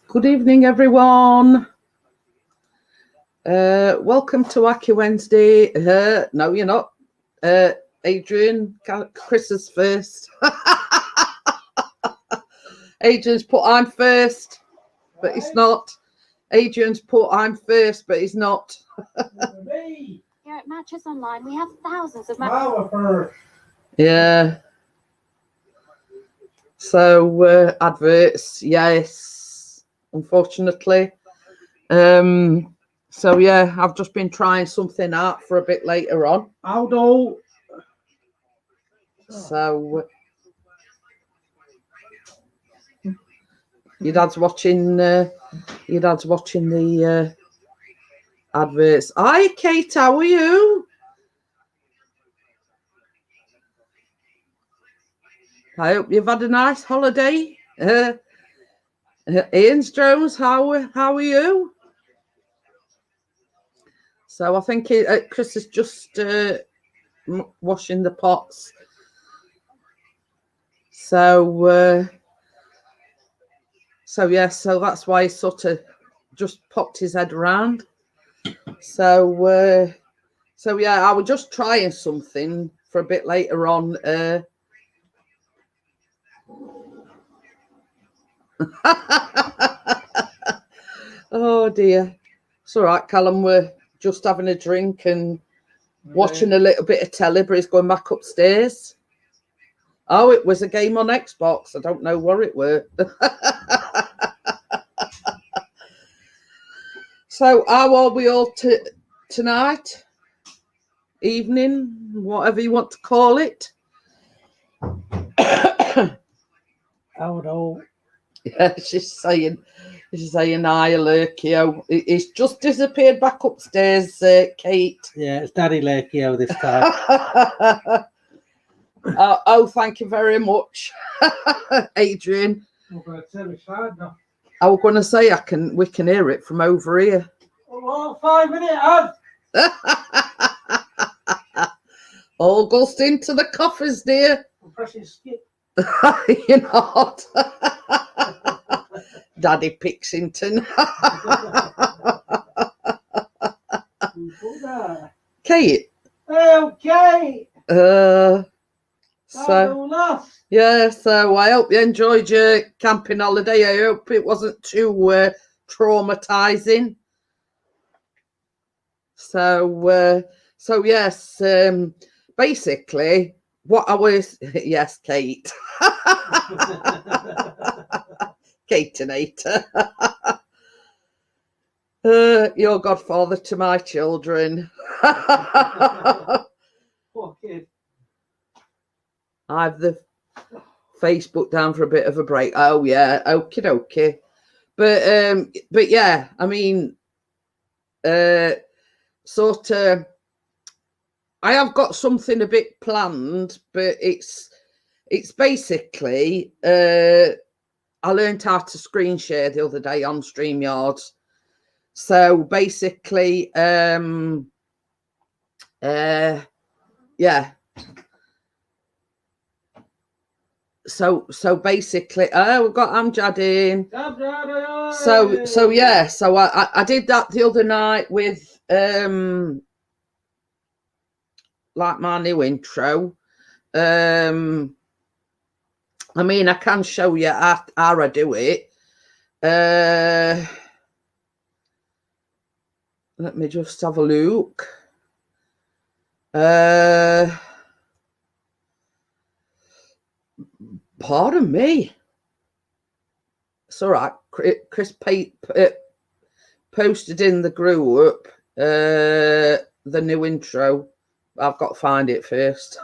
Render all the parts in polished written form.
Good evening, everyone. Welcome to Wacky Wednesday. No, you're not. Adrian, Chris is first. Adrian's put I'm first, but it's not. Adrian's put I'm first, but he's not. Here at Mattress Online, we have thousands of mattresses. Yeah. So adverts, yes, unfortunately. So yeah, I've just been trying something out for a bit later on. Aldo. So your dad's watching. Your dad's watching the adverts. Hi, Kate. How are you? I hope you've had a nice holiday. Ian Jones, how are you? So I think Chris is just washing the pots. So yeah, so that's why he sort of just popped his head around. So yeah, I was just trying something for a bit later on. Oh dear. It's all right, Callum. We're just having a drink and watching a little bit of telly, but he's going back upstairs. Oh, it was a game on Xbox. I don't know where it were. So how are we all tonight? Evening, whatever you want to call it. Aldo. Yeah, she's saying hi, Lurkio. He's just disappeared back upstairs, Kate. Yeah, it's Daddy Lurkio this time. Oh, thank you very much, Adrian. I was going to say we can hear it from over here. Oh, 5 minutes. All goes into the coffers, dear. I'm pressing skip. You're not. Daddy Pixington. Kate. Okay. So yeah, so I hope you enjoyed your camping holiday. I hope it wasn't too traumatizing. So yes, basically what I was yes, Kate. Kateinator. Your godfather to my children. Poor kid. I've the Facebook down for a bit of a break. Oh yeah, okie dokie. But yeah, I mean, sort of. I have got something a bit planned, but it's basically. I learned how to screen share the other day on StreamYard. So basically, yeah. So basically, we've got Amjad in. So yeah, so I did that the other night with like my new intro. I mean, I can show you how I do it. Let me just have a look. Pardon me. It's all right. Chris posted in the group the new intro. I've got to find it first.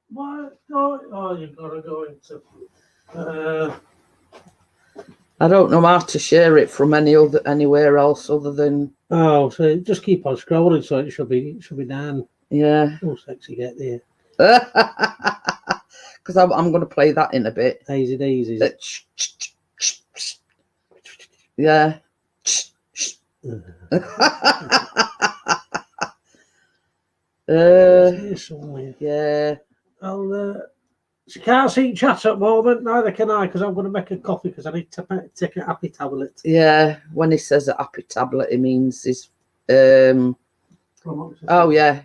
What? Oh, you've got to go into. I don't know how to share it from anywhere else other than. Oh, so just keep on scrolling, so it should be down. Yeah. Oh, sexy, get there. Because I'm going to play that in a bit. Easy daisy. It's here somewhere. Yeah. She can't see chat at the moment, neither can I, because I'm going to make a coffee because I need to take a happy tablet. Yeah. When he says a happy tablet, it means he's oh yeah.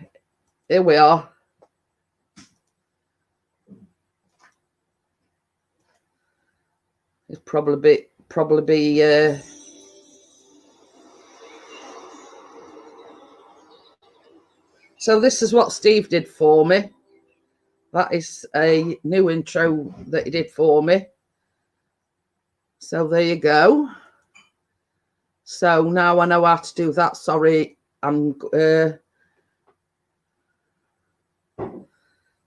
Here we are. It's probably be so this is what Steve did for me. That is a new intro that he did for me. So there you go. So now I know how to do that. Sorry, I'm oh,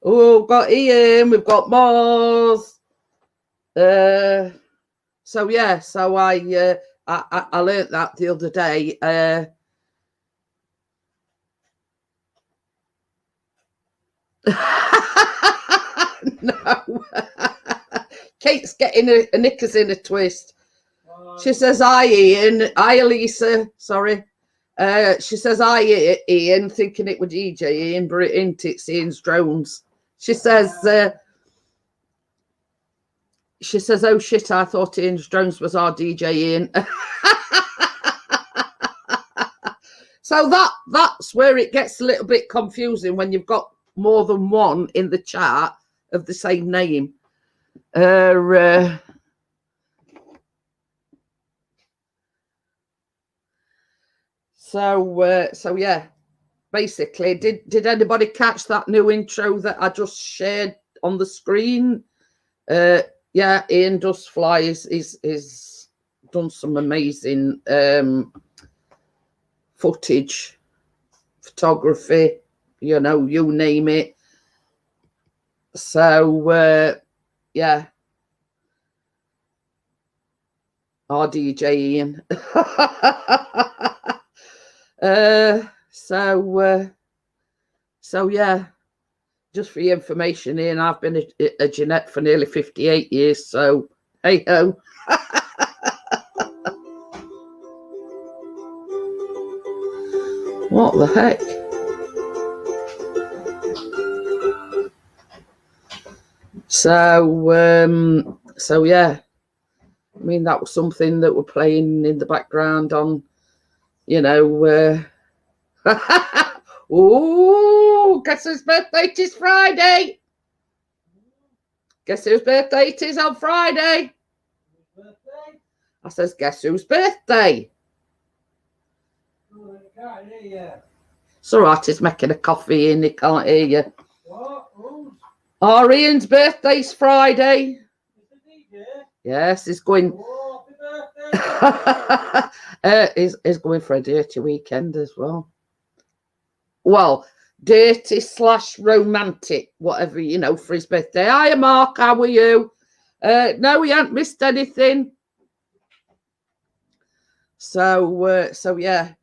we've got Ian, we've got Moz. So yeah, so I learnt that the other day. No. Kate's getting a knickers in a twist. She says, hi, Ian. Hi, Elisa. Sorry. She says, hi, Ian, thinking it was DJ Ian, but it ain't. It's Ian's drones. She says, oh, shit, I thought Ian's drones was our DJ Ian. So that's where it gets a little bit confusing when you've got more than one in the chat of the same name. So yeah, basically, did anybody catch that new intro that I just shared on the screen? Yeah, Ian Does Fly is done some amazing footage, photography, you know, you name it. So yeah, our DJ Ian. So yeah, just for your information, Ian, I've been a Jeanette for nearly 58 years, so hey ho. What the heck? So yeah, I mean, that was something that we're playing in the background on, you know. Oh, guess whose birthday it is Friday? Guess whose birthday it is on Friday? I says, guess whose birthday? Oh, I can't hear you. It's all right, he's making a coffee and he can't hear you. What? Who's? Our Ian's birthday's Friday. Yes, he's going. Oh, happy birthday. He's going for a dirty weekend as well. Well, dirty / romantic, whatever, you know, for his birthday. Hiya, Mark, how are you? No, we haven't missed anything. So yeah,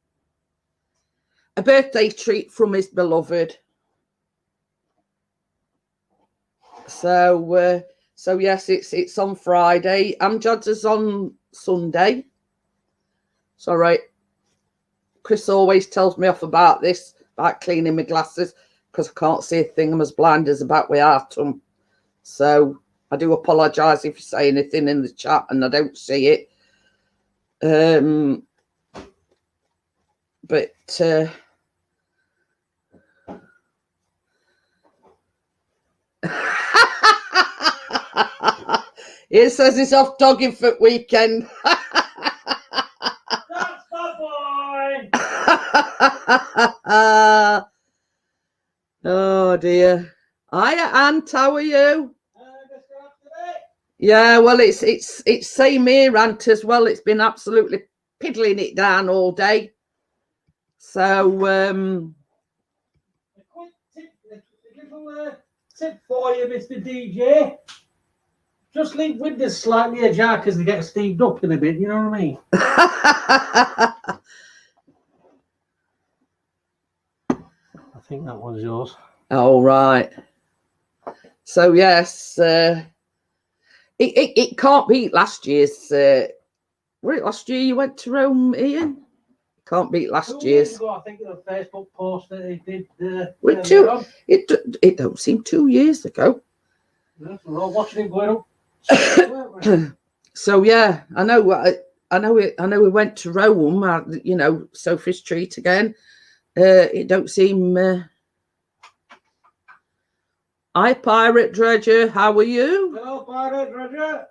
a birthday treat from his beloved. So yes, it's on Friday. Amjad's is on Sunday. It's all right. Chris always tells me off about this, about cleaning my glasses, because I can't see a thing. I'm as blind as a bat with Artum. So I do apologise if you say anything in the chat and I don't see it. But it says it's off dogging foot weekend. That's my boy. Oh dear. Hiya, Ant, how are you? Yeah, well, it's same here, Ant, as well. It's been absolutely piddling it down all day. So A quick tip, a little tip for you, Mr. DJ. Just leave windows slightly ajar because they get steamed up in a bit, you know what I mean? I think that one's yours. All right. So yes, it can't beat last year's. Was it last year you went to Rome, Ian? Can't beat 2 last years year's. ago, I think, in a Facebook post that he did. With earlier on. it don't seem 2 years ago. Yes, we're all watching him going up. weren't we? So yeah, I know we went to Rome, you know, Sophie Street again. It don't seem. Hi, Pirate Dredger. How are you? Hello, Pirate Dredger.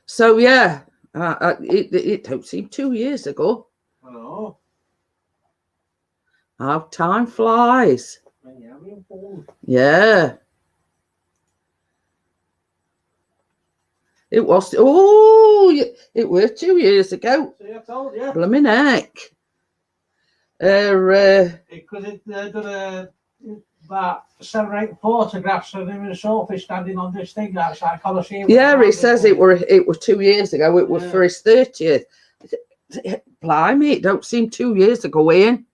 So yeah, it don't seem 2 years ago. Hello. How time flies. When you're having fun. Yeah. It was. Oh, it were 2 years ago. See, I told you. Blimey neck. Because it done about 7 or 8 photographs of him and Sophie standing on this thing outside Coliseum. Yeah, he says it were 2 years ago. It was for his 30th. Blimey, it don't seem 2 years ago, Ian.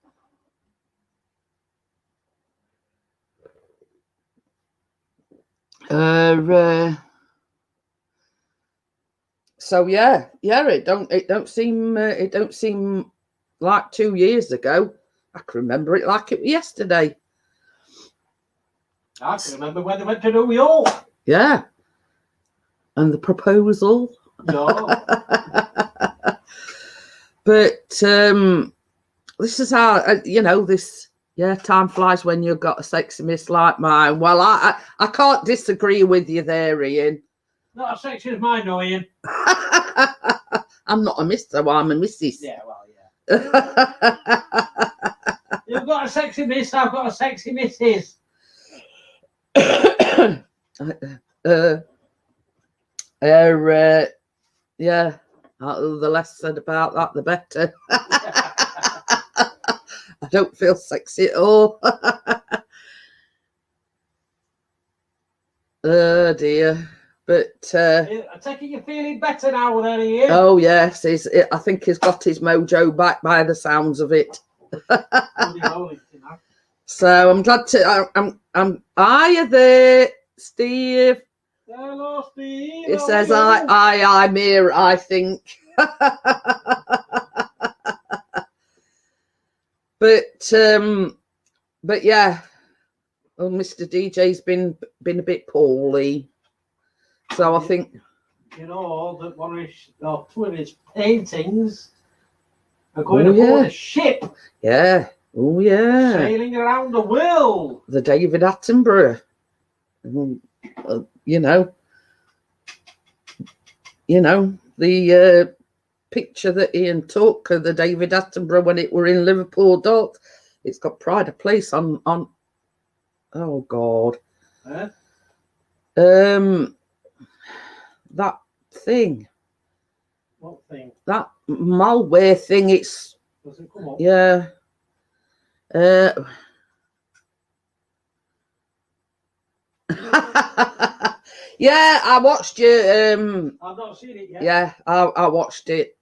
So yeah, it don't seem like 2 years ago. I can remember it like it was yesterday. I can remember when they went to New York. Yeah. And the proposal. No. But this is how you know this. Yeah, time flies when you've got a sexy miss like mine. Well, I can't disagree with you there, Ian. Not as sexy as mine, no, Ian. I'm not a miss, so I'm a missus. Yeah, well, yeah. You've got a sexy miss, I've got a sexy missus. Yeah, the less said about that, the better. I don't feel sexy at all. Oh dear. But I take it you're feeling better now, then, Ian. oh yes, I think he's got his mojo back by the sounds of it. So I'm glad to. I'm. Are you there, Steve? Hello, Steve. It says I'm here. I think. But yeah, well, Mr. DJ's been a bit poorly, so I think. You know that one of his, or 2 of his paintings are going aboard a ship. Yeah. Oh yeah. Sailing around the world. The David Attenborough. You know the picture that Ian took of the David Attenborough when it were in Liverpool Dock. It's got pride of place on. Oh God. Huh? That thing. What thing? That malware thing. It's. Does it come up? Yeah. Yeah, I watched you. I've not seen it yet. Yeah, I watched it.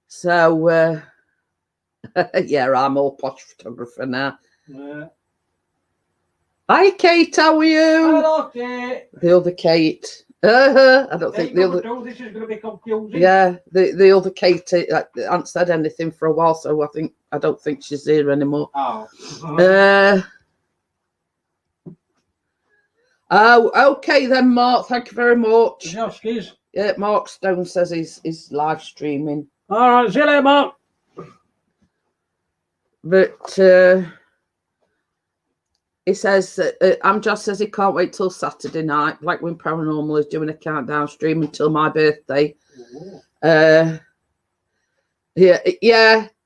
So yeah, I'm all posh photographer now. Hi, Kate. How are you? Hello, Kate. The other Kate. I don't think the other. This is going to be confusing. Yeah, the other Kate hasn't said anything for a while, so I don't think she's here anymore. Oh. Oh, okay then, Mark. Thank you very much. Yes, Yeah, Mark Stone says he's live streaming. All right, see you later, Mark. But he says Amjad says he can't wait till Saturday night. Blackwing Paranormal is doing a countdown stream until my birthday. Yeah.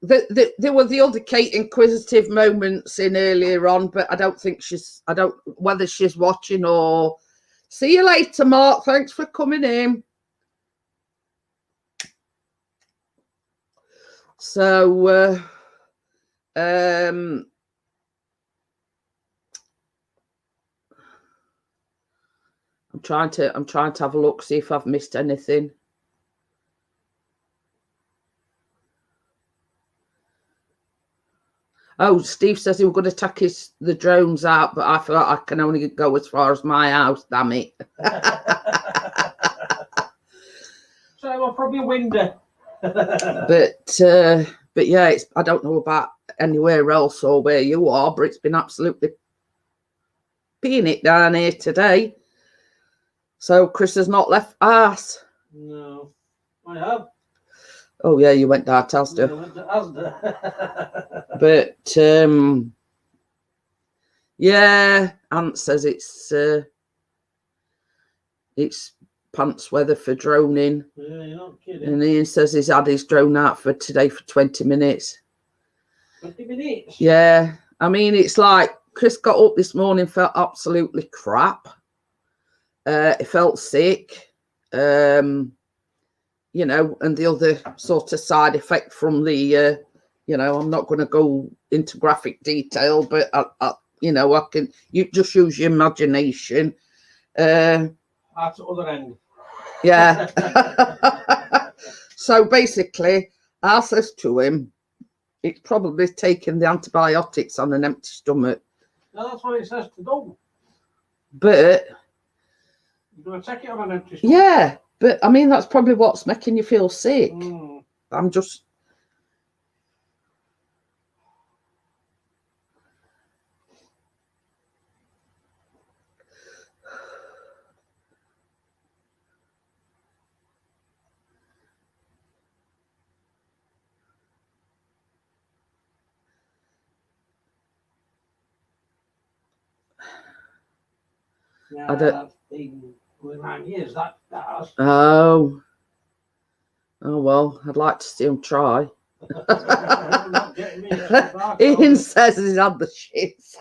There were the other Kate inquisitive moments in earlier on, but I don't think whether she's watching or. See you later, Mark. Thanks for coming in. So I'm trying to have a look, see if I've missed anything. Oh, Steve says he was going to take the drones out, but I thought I can only go as far as my house. Damn it! So we're probably windy. But yeah, I don't know about anywhere else or where you are, but it's been absolutely peeing it down here today. So Chris has not left us. No, I have. Oh yeah, you went down to Asda. I went to Asda. But yeah, Ant says it's pants weather for droning. Yeah, you're not kidding. And Ian says he's had his drone out for today for 20 minutes. 20 minutes? Yeah. I mean, it's like Chris got up this morning, felt absolutely crap. He felt sick. You know, and the other sort of side effect from the, you know, I'm not going to go into graphic detail, but, you know, you just use your imagination. At the other end. Yeah. So basically, I says to him, it's probably taking the antibiotics on an empty stomach. No, that's what it says to do. But You're going to take it on an empty stomach. yeah, but I mean, that's probably what's making you feel sick. I'm just. Yeah, that's been going 9 years, that has. Oh well, I'd like to see him try. Ian says he's had the shits.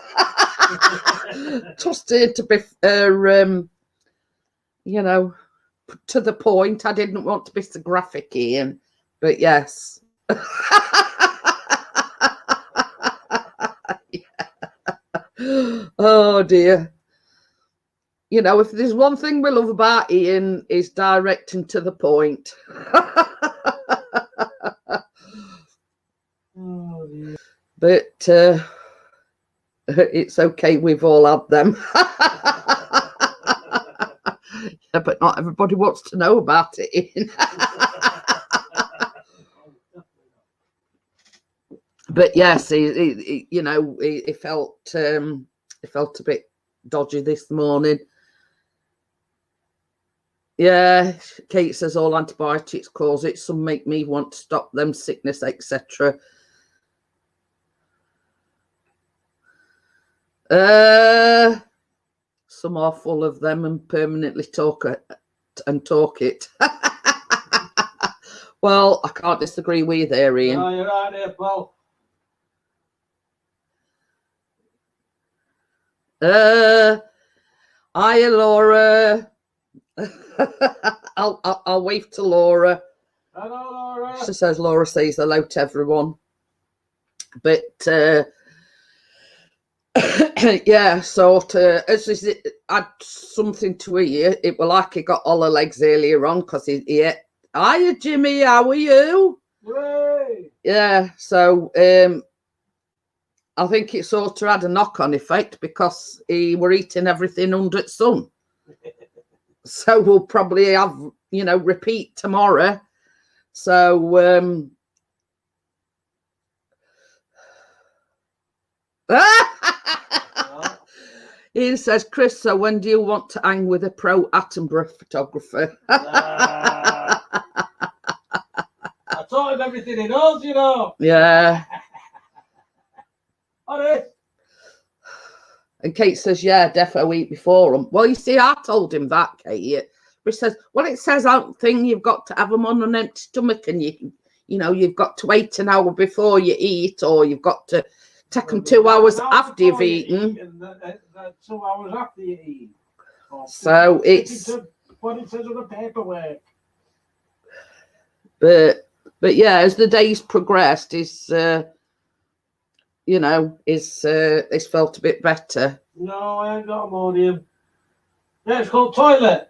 Just here to be, you know, to the point. I didn't want to be so graphic, Ian, but yes. Yeah. Oh dear. You know, if there's one thing we love about Ian, is direct and to the point. Oh, dear. But it's okay, we've all had them. Yeah, but not everybody wants to know about it, Ian. But yes, he you know, he felt a bit dodgy this morning. Yeah, Kate says all antibiotics cause it. Some make me want to stop them, sickness, etc. Some are full of them and permanently talk it. Well, I can't disagree with you there, Ian. No, you're right there, pal. Hiya, Laura. I'll wave to Laura. Hello, Laura. She says Laura says hello to everyone. But yeah, sort of as it had something to eat. It was like he got all the legs earlier on because he ate. Hiya, Jimmy. How are you? Hooray. Yeah. So I think it sort of had a knock-on effect because he were eating everything under the sun. So we'll probably have, you know, repeat tomorrow. So Ian says, Chris, so when do you want to hang with a pro Attenborough photographer? I taught him everything he knows, you know. Yeah. All right. And Kate says, yeah, defo a week before them. Well, you see, I told him that, Kate. But he says, well, it says out thing you've got to have them on an empty stomach and you know, you've got to wait an hour before you eat, or you've got to take them 2 hours after you've eaten. 2 hours after you eat. So it's what it says on the paperwork. But yeah, as the days progressed, is you know, is felt a bit better. No, I ain't got Imodium. Let's go toilet.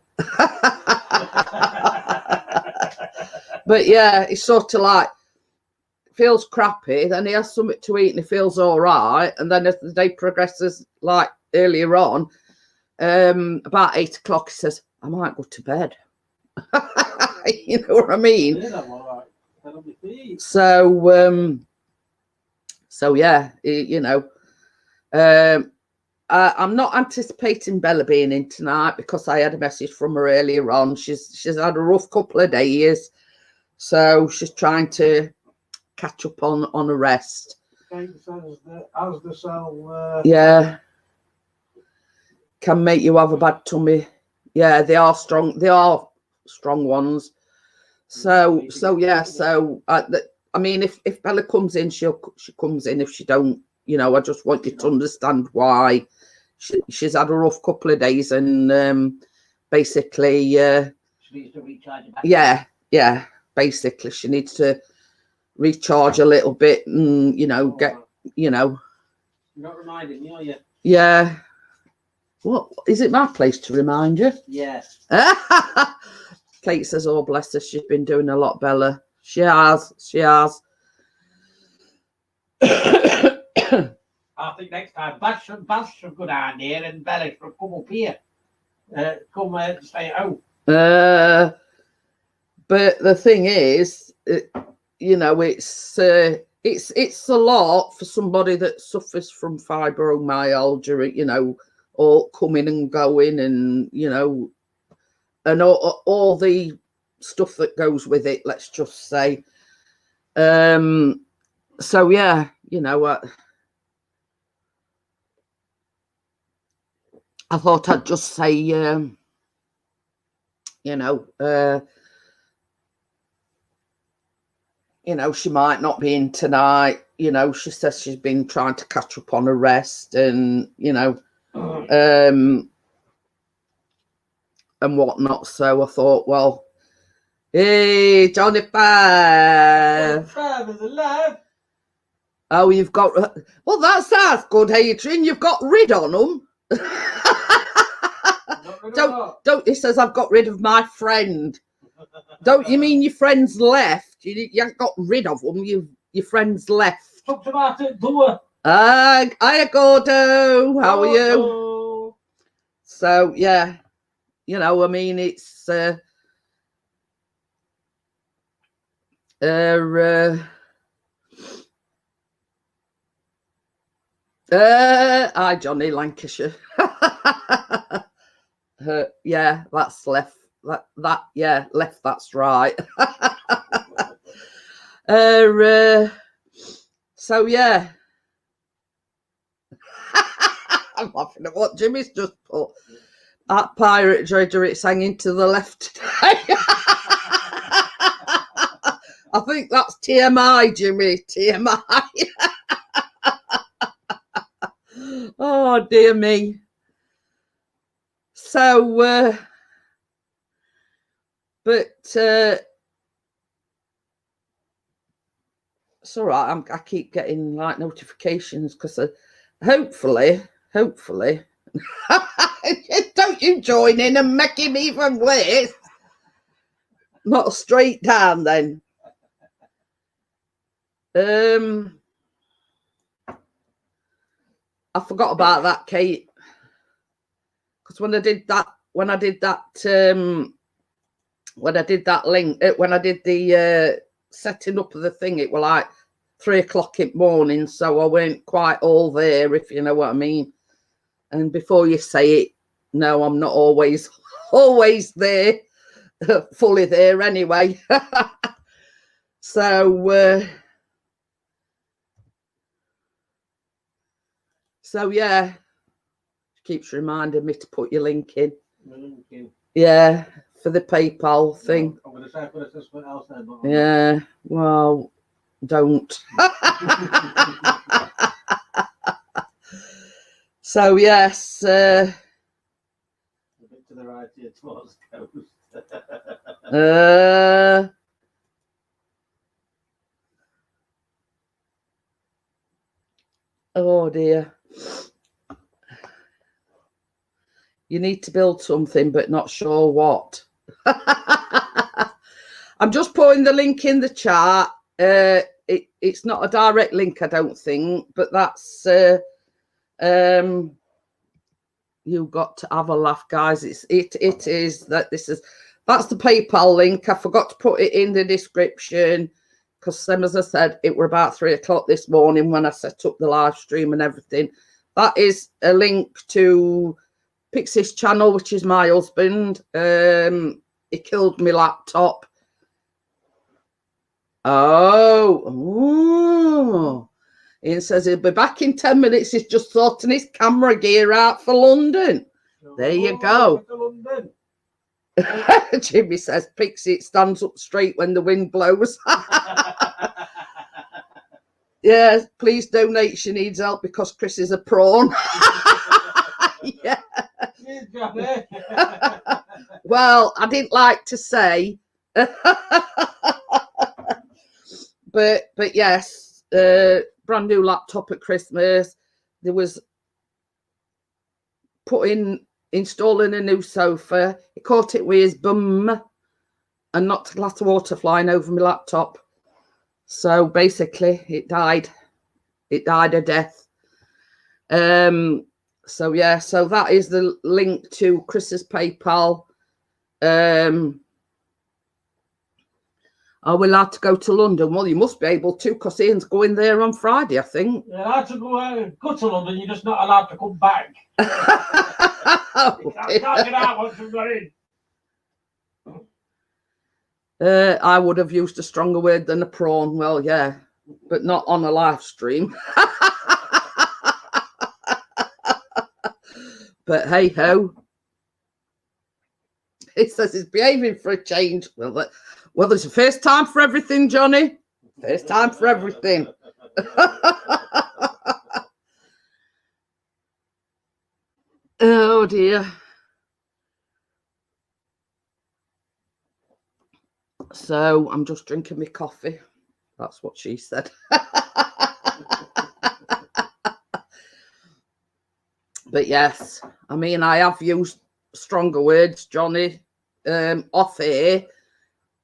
But yeah, it's sort of like feels crappy, then he has something to eat and he feels all right, and then as the day progresses, like earlier on, about 8 o'clock, he says, I might go to bed. You know what I mean? So yeah, you know, I'm not anticipating Bella being in tonight because I had a message from her earlier on. She's had a rough couple of days, so she's trying to catch up on a rest. Yeah, can make you have a bad tummy. Yeah, they are strong. They are strong ones. So yeah. So I mean, if Bella comes in, she comes in. If she don't, you know, I just want you to understand why. She's had a rough couple of days, and basically, she needs to recharge. Yeah. Basically, she needs to recharge a little bit, and you know, get, you know. You're not reminding me, are you? Yeah. What is it? My place to remind you? Yes. Kate says, "Oh, bless her, she's been doing a lot, Bella." She has. She has. I think next time Bash should go down there and Bella should come up here. Come stay at home. But the thing is, you know, it's a lot for somebody that suffers from fibromyalgia, you know, or coming and going, and you know, and all the stuff that goes with it. Let's just say. So yeah, you know what. I thought I'd just say, you know, she might not be in tonight. You know, she says she's been trying to catch up on her rest, and you know, and whatnot. So I thought, well, hey, Johnny Five. Five is alive. Oh, you've got. Well, that's good, Adrian. You've got rid on them. Don't. He says I've got rid of my friend. Don't you mean your friends left? You haven't got rid of them. Your friends left. Talk about it, door. Hiya, Gordo. How are you? So yeah, you know, I mean, it's hi, Johnny, Lancashire. Yeah, that's left. That yeah, left. That's right. So yeah, I'm laughing at what Jimmy's just put. At Pirate Treasure, it's hanging to the left today. I think that's TMI, Jimmy. TMI. Oh dear me. So, but it's all right. I keep getting like notifications because hopefully, don't you join in and make him even worse. Not straight down then. I forgot about that, Kate. Because when I did that link, when I did the setting up of the thing, it was like 3 o'clock in the morning, so I weren't quite all there, if you know what I mean. And before you say it, no, I'm not always there, fully there anyway. So yeah, keeps reminding me to put your link in. Yeah, for the PayPal thing. I'm gonna say put something else there, but yeah, well, don't. So yes, a bit to the right here towards the coast. Oh dear. You need to build something, but not sure what. I'm just putting the link in the chat. It's not a direct link, I don't think, but that's you've got to have a laugh, guys. It is that that's the PayPal link. I forgot to put it in the description. because same as I said, it were about 3 o'clock this morning when I set up the live stream and everything. That is a link to Pixie's channel, which is my husband. He killed my laptop. Oh. Ian says he'll be back in 10 minutes. He's just sorting his camera gear out for London. There you go. Jimmy says, Pixie, it stands up straight when the wind blows. Yeah, please donate. She needs help because Chris is a prawn. Yeah. Well, I didn't like to say. But yes, brand new laptop at Christmas. There was installing a new sofa. He caught it with his bum and knocked a glass of water flying over my laptop. So basically it died. It died a death. So yeah, so that is the link to Chris's PayPal. Are we allowed to go to London? Well, you must be able to, because Ian's going there on Friday, I think. You're allowed to go to London, you're just not allowed to come back. You can't get out once you've got in. I would have used a stronger word than a prawn. Well, yeah, but not on a live stream. But hey ho. It says he's behaving for a change. Well, there's a first time for everything, Johnny. First time for everything. Oh dear. So I'm just drinking my coffee. That's what she said. But yes, I mean, I have used stronger words, Johnny, off here.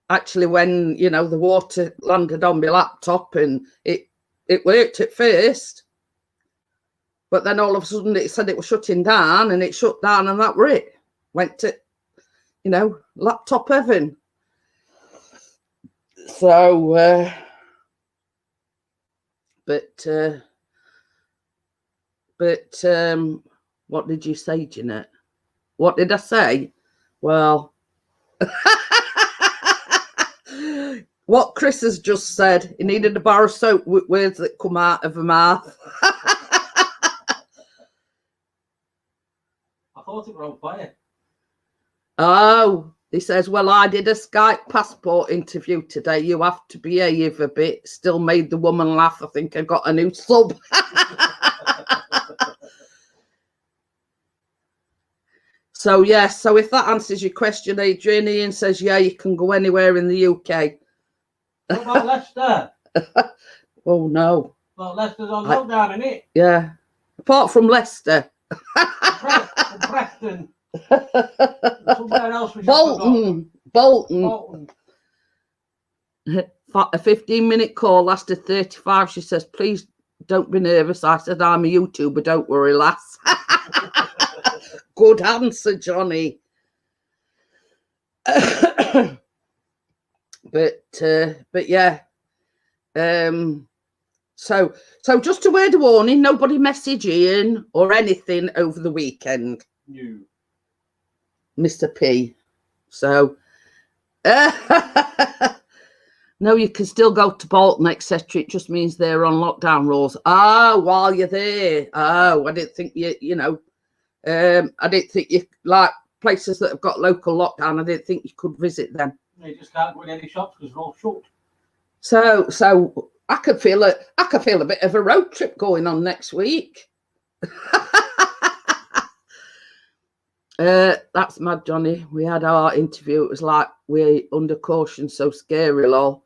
Actually, when, you know, the water landed on my laptop and it worked at first. But then all of a sudden it said it was shutting down and it shut down and that were it. Went to, you know, laptop heaven. So, but what did you say, Jeanette? What did I say? Well, what Chris has just said, he needed to borrow soap with words that come out of her mouth. I thought it were on fire. Oh, he says, well, I did a Skype passport interview today. You have to behave a bit. Still made the woman laugh. I think I got a new sub. So, yes. So if that answers your question, Adrian, Ian says, yeah, you can go anywhere in the UK. What about Leicester? Oh, no. Well, Leicester's on lockdown, isn't it? Yeah. Apart from Leicester. Preston. Somewhere else we Bolton. A 15-minute call lasted 35. She says, please don't be nervous. I said, I'm a YouTuber. Don't worry, lass. Good answer, Johnny. But yeah. So just a word of warning, nobody message Ian or anything over the weekend. No. Mr. P. So no, you can still go to Bolton, etc. It just means they're on lockdown rules. Oh, while you're there. Oh, I didn't think you know. I didn't think you like places that have got local lockdown. I didn't think you could visit them. You just can't go in any shops because they're all shut. So I could feel a bit of a road trip going on next week. That's mad, Johnny. We had our interview. It was like we're under caution, so scary, lol.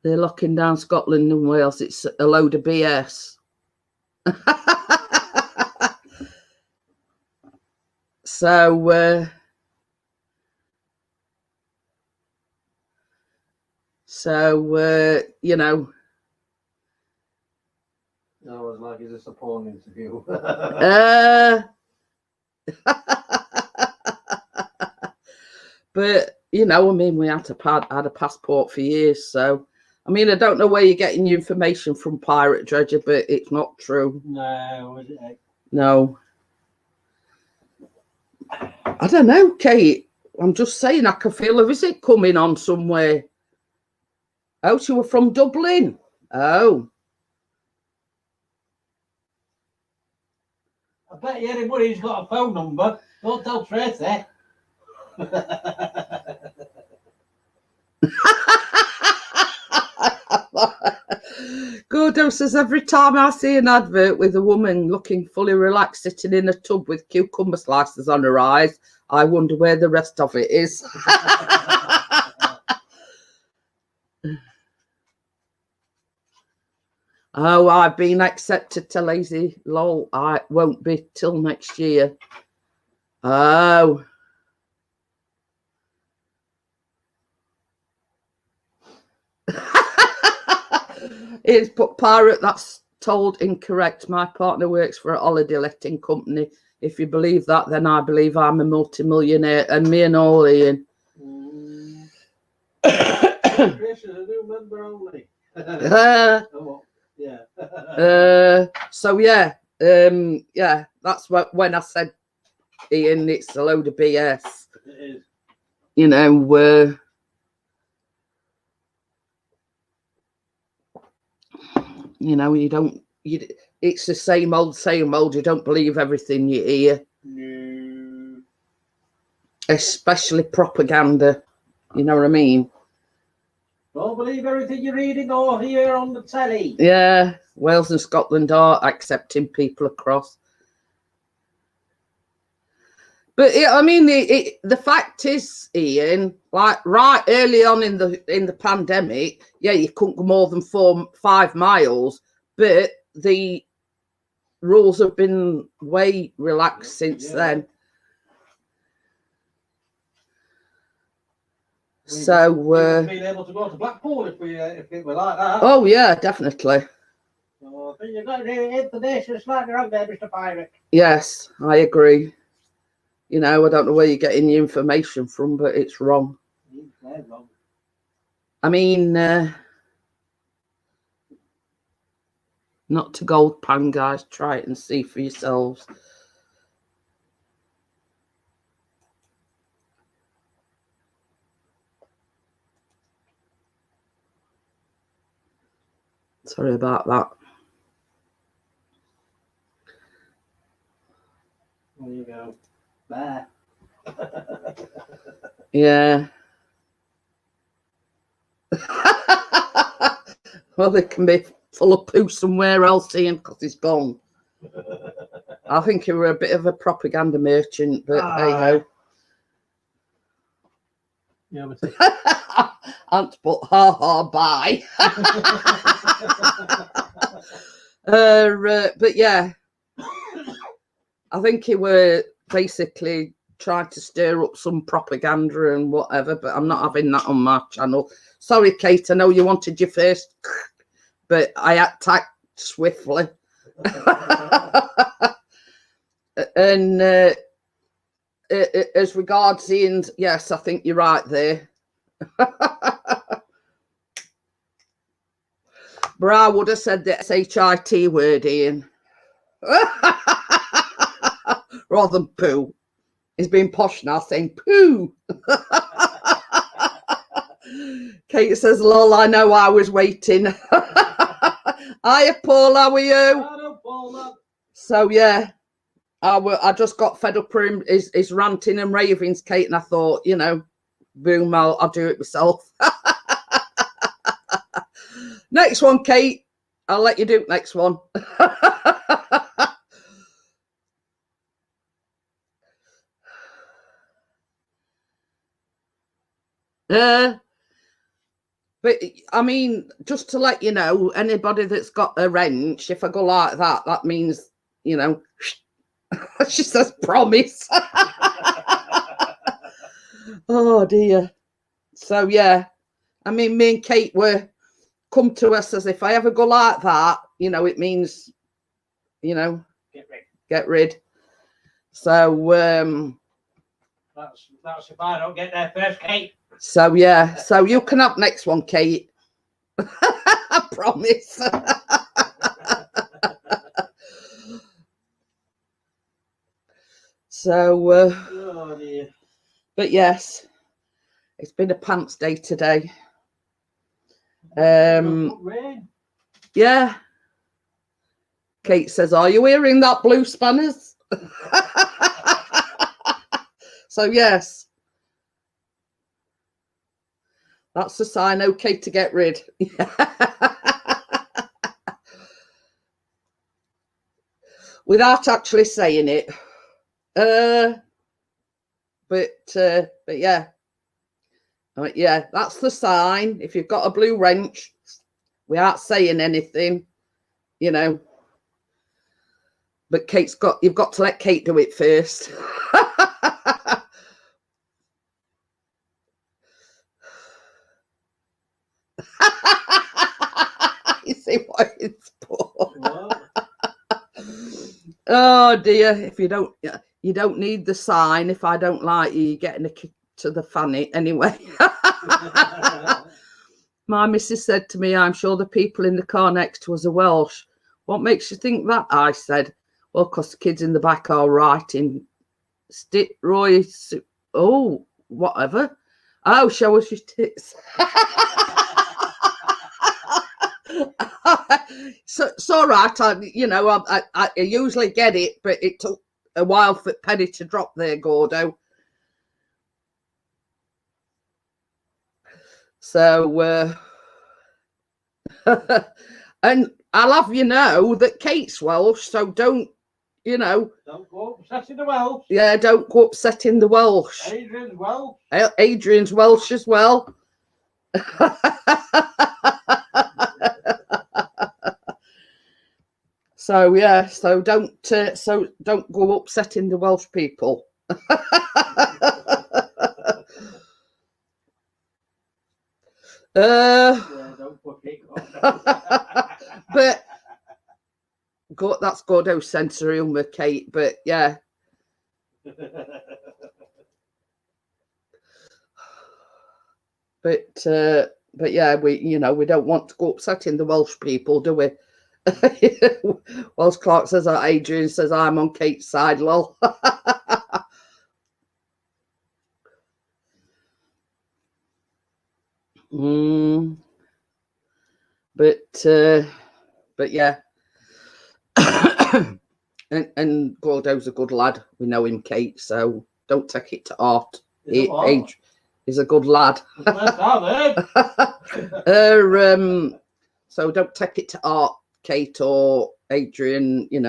They're locking down Scotland and Wales. It's a load of BS. So you know. I was like, is this a porn interview? But you know, I mean, we had a passport for years, so I mean, I don't know where you're getting your information from, Pirate Dredger, but it's not true. No, is it? No. I don't know, Kate. I'm just saying, I can feel a visit coming on somewhere. Oh, she were from Dublin. Oh. I bet you anybody's got a phone number. Don't tell Tracy. Gordo says, every time I see an advert with a woman looking fully relaxed sitting in a tub with cucumber slices on her eyes, I wonder where the rest of it is. Oh, I've been accepted to Lazy Lol. I won't be till next year. Oh. It's put Pirate, that's told incorrect. My partner works for a holiday letting company. If you believe that, then I believe I'm a multimillionaire. And me and all Ian. Chris is a new member only. Oh, yeah. So yeah, yeah, that's what when I said, Ian, it's a load of BS. It is. You know, you know, it's the same old, same old. You don't believe everything you hear. No. Especially propaganda. You know what I mean? Don't believe everything you're reading or hear on the telly. Yeah, Wales and Scotland are accepting people across. But I mean, the fact is, Ian, like right early on in the pandemic, yeah, you couldn't go more than 5 miles, but the rules have been way relaxed since then. So we've been able to go to Blackpool if it were like that. Oh yeah, definitely. So I think you've got to do information slightly wrong there, Mr. Pirate. Yes, I agree. You know, I don't know where you're getting your information from, but it's wrong. It's wrong. I mean, not to gold pan, guys. Try it and see for yourselves. Sorry about that. There you go. There. Yeah. Well, it can be full of poo somewhere else, Ian, because he's gone. I think he were a bit of a propaganda merchant, but hey ho. Yeah, Aunt put ha ha bye. But yeah, I think he were basically trying to stir up some propaganda and whatever, but I'm not having that on my channel. Sorry, Kate, I know you wanted your first, but I attacked swiftly. And as regards Ian's, yes, I think you're right there. But I would have said the SHIT word, Ian. Rather than poo. He's being posh now, saying poo. Kate says, lol, I know I was waiting. Hiya, Paul, how are you? Hello, Paul. So, yeah, I just got fed up with his ranting and ravings, Kate, and I thought, you know, boom, I'll do it myself. Next one, Kate. I'll let you do next one. But I mean, just to let you know, anybody that's got a wrench, if I go like that, that means, you know, she says promise. Oh dear. So yeah, I mean, me and Kate were come to us as if I ever go like that, you know, it means, you know, get rid. So that's if I don't get there first, Kate. So yeah, so you can have next one, Kate. I promise. So, Oh dear. but yes, it's been a pants day today. Rain. Yeah. Kate says, "Are you hearing that, blue spanners?" So yes, that's a sign. Okay, to get rid. Without actually saying it. But yeah. Yeah, that's the sign. If you've got a blue wrench, we aren't saying anything, you know. But you've got to let Kate do it first. You see what it's for? Oh dear! If you don't need the sign. If I don't like you, you're getting a kick to the fanny anyway. My missus said to me, "I'm sure the people in the car next to us are Welsh." What makes you think that? I said, "Well, because the kids in the back are writing oh, whatever. Oh, show us your tits." So it's all right. I usually get it, but it took a while for Penny to drop there, Gordo. So, and I'll have you know that Kate's Welsh, so don't go upsetting the Welsh. Yeah, don't go upsetting the Welsh. Adrian's Welsh. Adrian's Welsh as well. So yeah, so don't go upsetting the Welsh people. Yeah, don't put it. But that's Gordo's sense of humour, Kate. But yeah. But yeah, we don't want to go upsetting the Welsh people, do we? Welsh Clark says that Adrian says I'm on Kate's side, lol. But yeah. and Gordo's a good lad. We know him, Kate, so don't take it to heart. He's a good lad. So don't take it to heart, Kate or Adrian, It's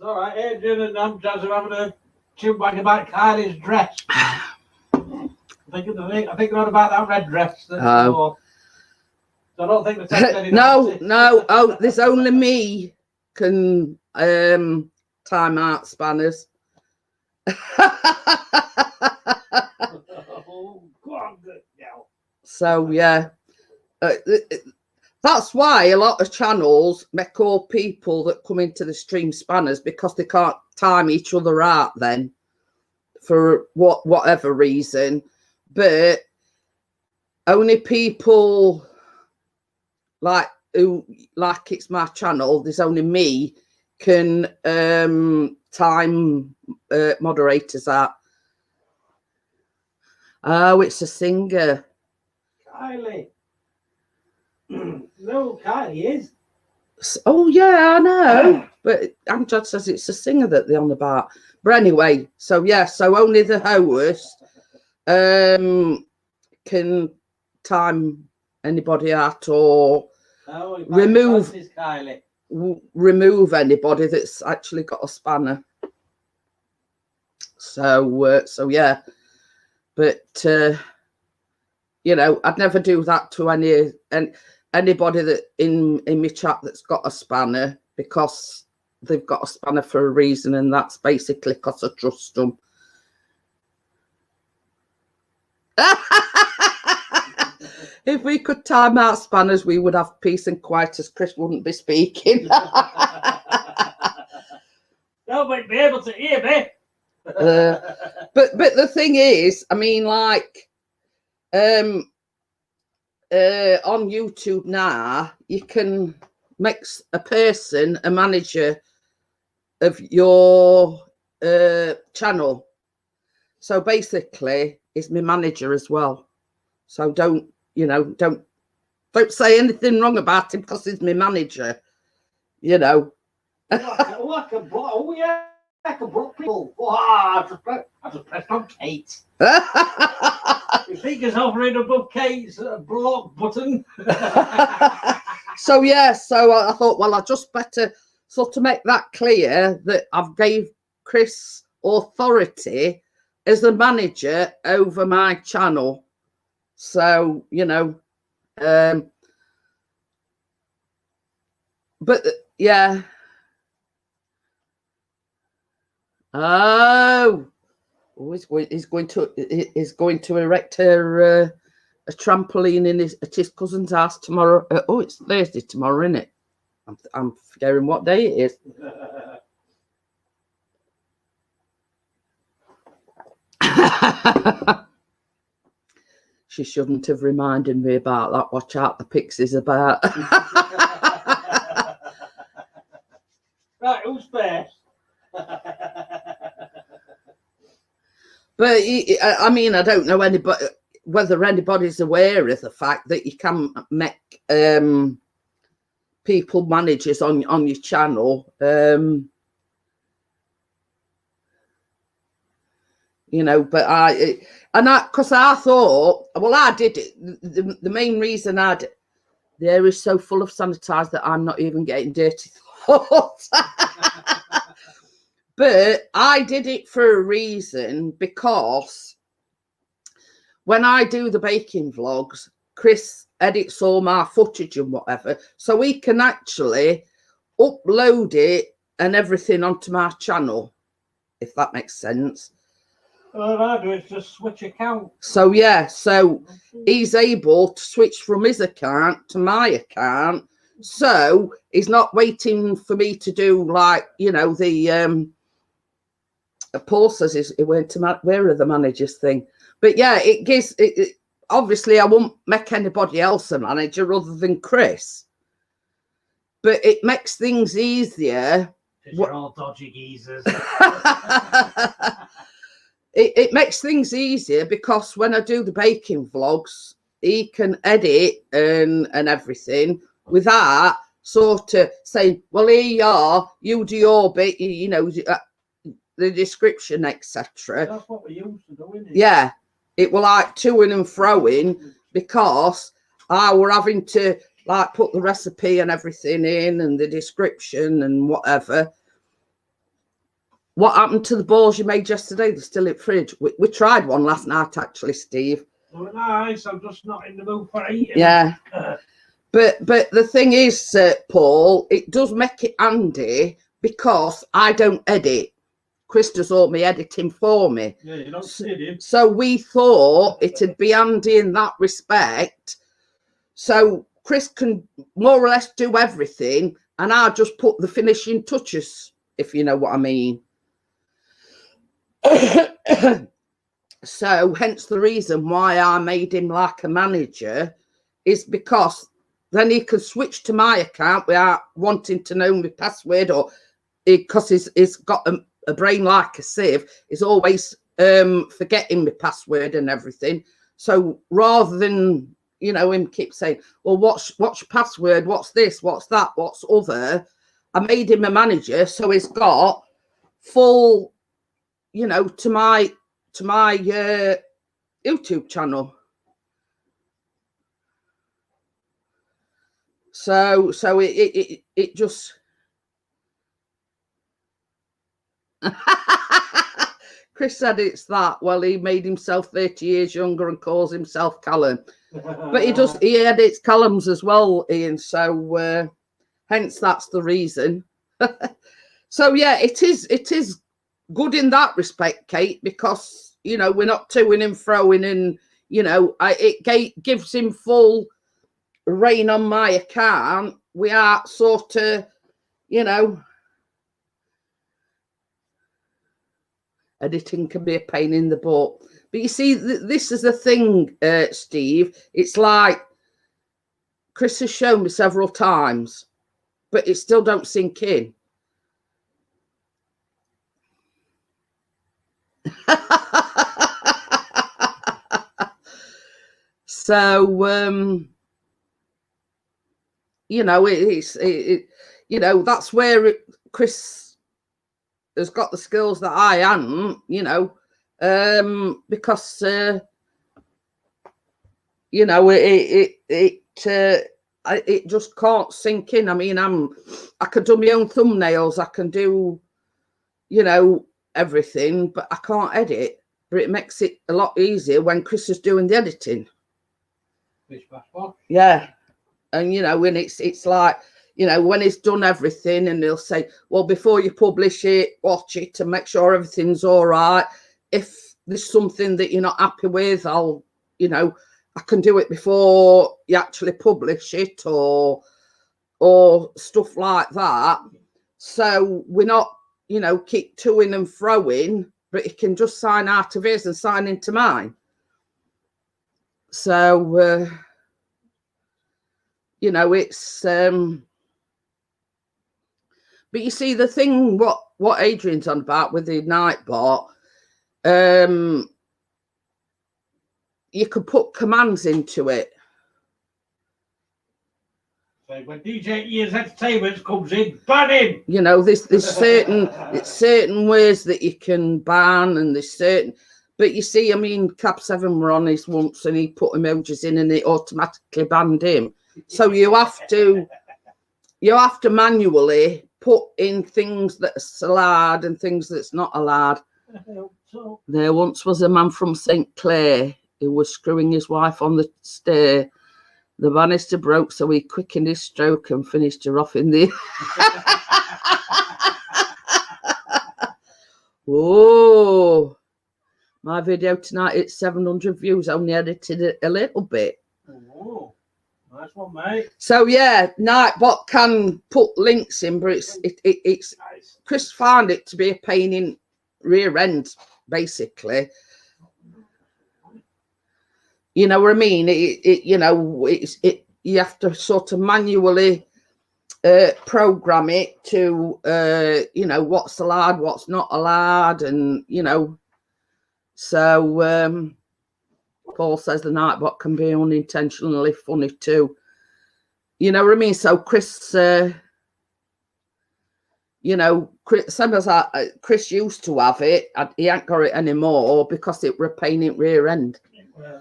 all right, Adrian and Jazz are having a chewbacca about Kylie's dress. I think they're on about that red dress. So I don't think the text No. Oh, there's only me can time out spanners. So yeah, that's why a lot of channels make all people that come into the stream spanners, because they can't time each other out then for whatever reason. But only people like it's my channel, there's only me can time moderators out. Oh, it's a singer. Kylie. No, Kylie is. Oh yeah, I know. But Amjad says it's a singer that they're on about. But anyway, so yeah, so only the host can time anybody out or remove anybody that's actually got a spanner. So yeah, but I'd never do that to anybody that in my chat that's got a spanner, because they've got a spanner for a reason, and that's basically because I trust them. If we could time out spanners, we would have peace and quiet, as Chris wouldn't be speaking. Nobody be able to hear me. But the thing is, I mean, like, on YouTube now, you can make a person a manager of your channel. So basically, he's my manager as well. So don't say anything wrong about him because he's my manager. You know. Like a block. Oh yeah, like a block people. Oh, I just pressed on Kate. Your fingers hovering above Kate's block button. So yeah, so I thought, well, I just better sort of make that clear that I've gave Chris authority as the manager over my channel. So, you know, but yeah. Oh, he's going to erect a trampoline at his cousin's house tomorrow. Oh, it's Thursday tomorrow, isn't it? I'm forgetting what day it is. She shouldn't have reminded me about that. Watch out, the Pixie's about. Right, who's first? But I mean, I don't know whether anybody's aware of the fact that you can make people managers on your channel. You know, but because I thought, well, I did it. The main reason the air is so full of sanitizer that I'm not even getting dirty thoughts. But I did it for a reason, because when I do the baking vlogs, Chris edits all my footage and whatever, so he can actually upload it and everything onto my channel, if that makes sense. All I do is just switch account. So yeah, so he's able to switch from his account to my account, so he's not waiting for me to do, like, you know, the Paul says he went to where are the managers thing. But yeah, it gives it obviously I won't make anybody else a manager other than Chris, but it makes things easier. You're all dodgy geezers. It makes things easier because when I do the baking vlogs, he can edit and everything without sort of saying, well, here you are, you do your bit, you know, the description, etc. That's what we used to do, isn't it? Yeah, it were like toing and froing, because I were having to like put the recipe and everything in and the description and whatever. What happened to the balls you made yesterday? They're still in the fridge. We tried one last night, actually, Steve. They were nice. I'm just not in the mood for eating. Yeah. But the thing is, Paul, it does make it handy because I don't edit. Chris does all my editing for me. Yeah, you don't see him. So we thought it'd be handy in that respect. So Chris can more or less do everything, and I just put the finishing touches, if you know what I mean. So hence the reason why I made him like a manager, is because then he can switch to my account without wanting to know my password, or because he's got a brain like a sieve, is always forgetting my password and everything. So rather than, you know, him keep saying, well, what's your password, what's this, what's that, what's other, I made him a manager, so he's got full, you know, to my YouTube channel. So it just Chris said it's that. Well, he made himself 30 years younger and calls himself Callum. But he edits Callum's as well, Ian. So hence that's the reason. So yeah, it is good in that respect, Kate, because, you know, we're not toing and froing, and, you know, it gives him full reign on my account. We are sort of, you know, editing can be a pain in the butt, But you see, this is the thing, Steve. It's like Chris has shown me several times, but it still don't sink in. So, you know, you know, that's where Chris has got the skills that I am, you know, because, you know, it just can't sink in. I mean, I can do my own thumbnails. I can do, you know, everything, but I can't edit. But it makes it a lot easier when Chris is doing the editing. Yeah. And, you know, when it's like, you know, when he's done everything and he'll say, well, before you publish it, watch it and make sure everything's all right. If there's something that you're not happy with, I'll, you know, I can do it before you actually publish it or stuff like that. So we're not, you know, keep toing and froing, but he can just sign out of his and sign into mine. So, you know, it's, but you see the thing, what Adrian's on about with the Nightbot, you could put commands into it. So when DJ Ian's Entertainment comes in, ban him. You know, there's certain ways that you can ban, and there's certain. But you see, I mean, Cap 7 were on his once, and he put emojis in, and it automatically banned him. So you have to manually put in things that's allowed and things that's not allowed. There once was a man from St. Clair who was screwing his wife on the stair. The banister broke, so he quickened his stroke and finished her off in the... Oh, my video tonight, it's 700 views. Only edited it a little bit. Oh, nice one, mate. So yeah, Nightbot can put links in, but it's Nice. Chris found it to be a pain in rear end, basically. You know what I mean? You know, you have to sort of manually program it to, you know, what's allowed, what's not allowed, and, you know, so Paul says the Nightbot can be unintentionally funny too. You know what I mean? So Chris, you know, same as Chris used to have it. He ain't got it anymore because it were a pain in rear end. Yeah.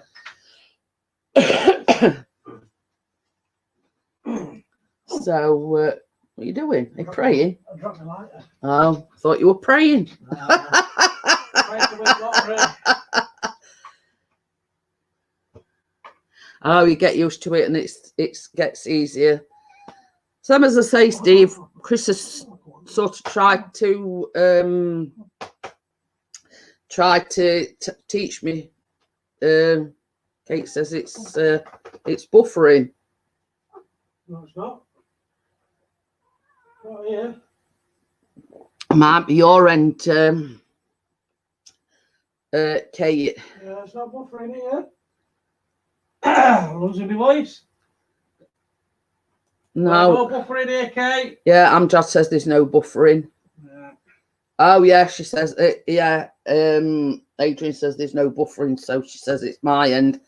So, what are you doing? Are you praying? I dropped my lighter. Oh, thought you were praying. Oh, you get used to it, and it gets easier. Same as I say, Steve. Chris has sort of tried to teach me. Kate says it's buffering. No, it's not. Oh, yeah. Might be your end, Kate. Yeah, it's not buffering here. Losing my voice. No. No buffering here, Kate. Yeah, Amjad says there's no buffering. Yeah. Oh yeah, she says yeah. Adrian says there's no buffering, so she says it's my end.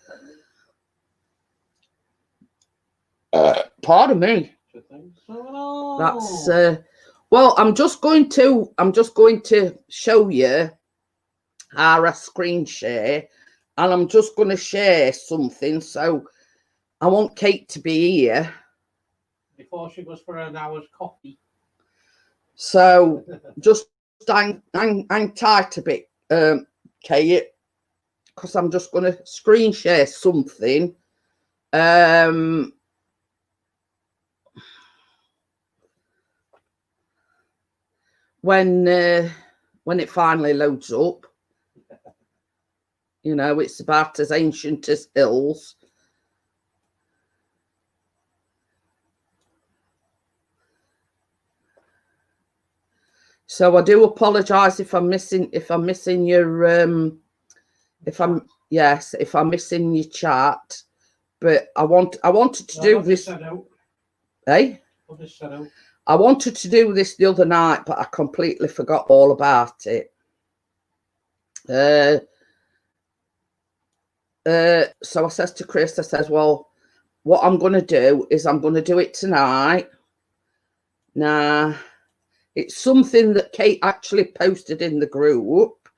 Pardon me. That's well, I'm just going to show you our screen share, and I'm just going to share something. So I want Kate to be here before she goes for an hour's coffee. So just hang tight a bit, Kate, because I'm just going to screen share something. When it finally loads up, you know, it's about as ancient as hills. So I do apologise if I'm missing your if I'm missing your chat, but I wanted to do this. Hey, I wanted to do this the other night, but I completely forgot all about it. So I says to Chris, I says, well, what I'm going to do is I'm going to do it tonight. Now, it's something that Kate actually posted in the group.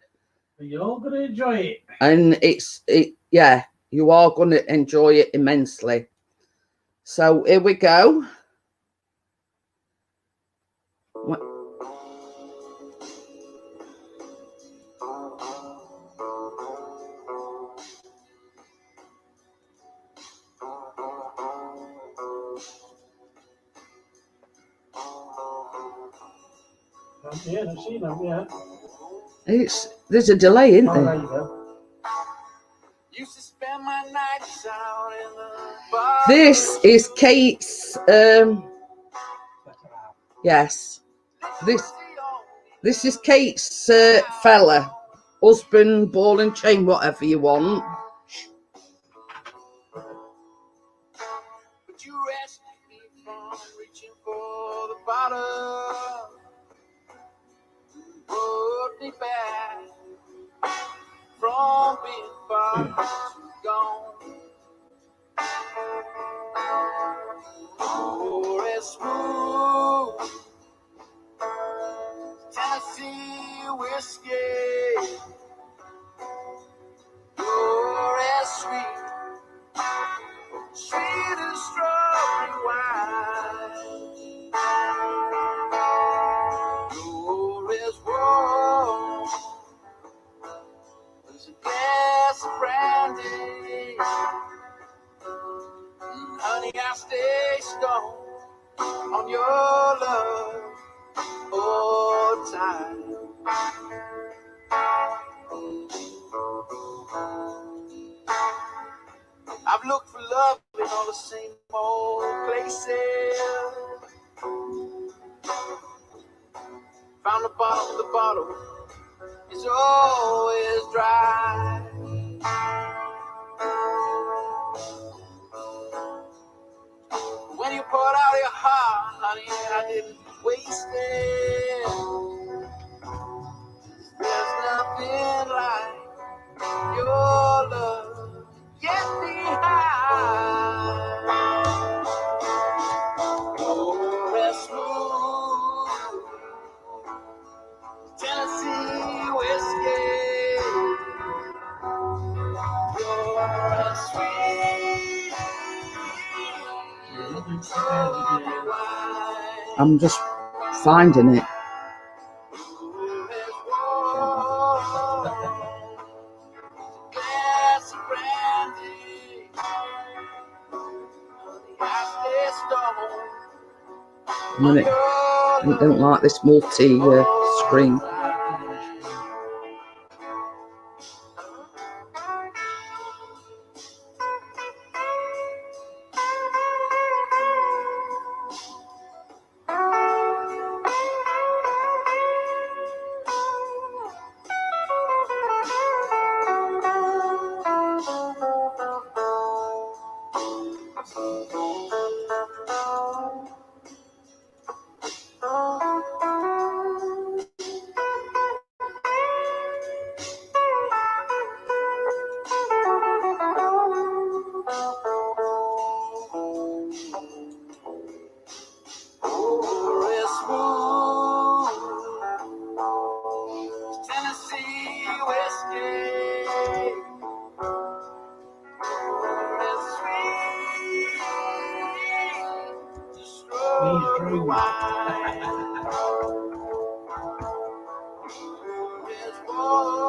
You're going to enjoy it. And yeah, you are going to enjoy it immensely. So here we go. Yeah, I've seen them, yeah. There's a delay, isn't there? There you go. Used to spend my nights out in the bar. This is Kate's. Yes, this is Kate's fella, husband, ball and chain, whatever you want. But you rescued me from reaching for the bottom. Put me back from being far too gone. You're as smooth Tennessee whiskey. You're as sweet, sweet as strawberry wine. You're as warm as a glass of brandy. Honey, I stay stoned on your love all the time. I've looked for love in all the same old places. Found the bottom of the bottle is always dry. When you poured out your heart, honey, I didn't waste it. There's nothing like your love. Get me high. You're as smooth Tennessee whiskey. You're as sweet. I'm just finding it. A minute. I don't like this multi screen.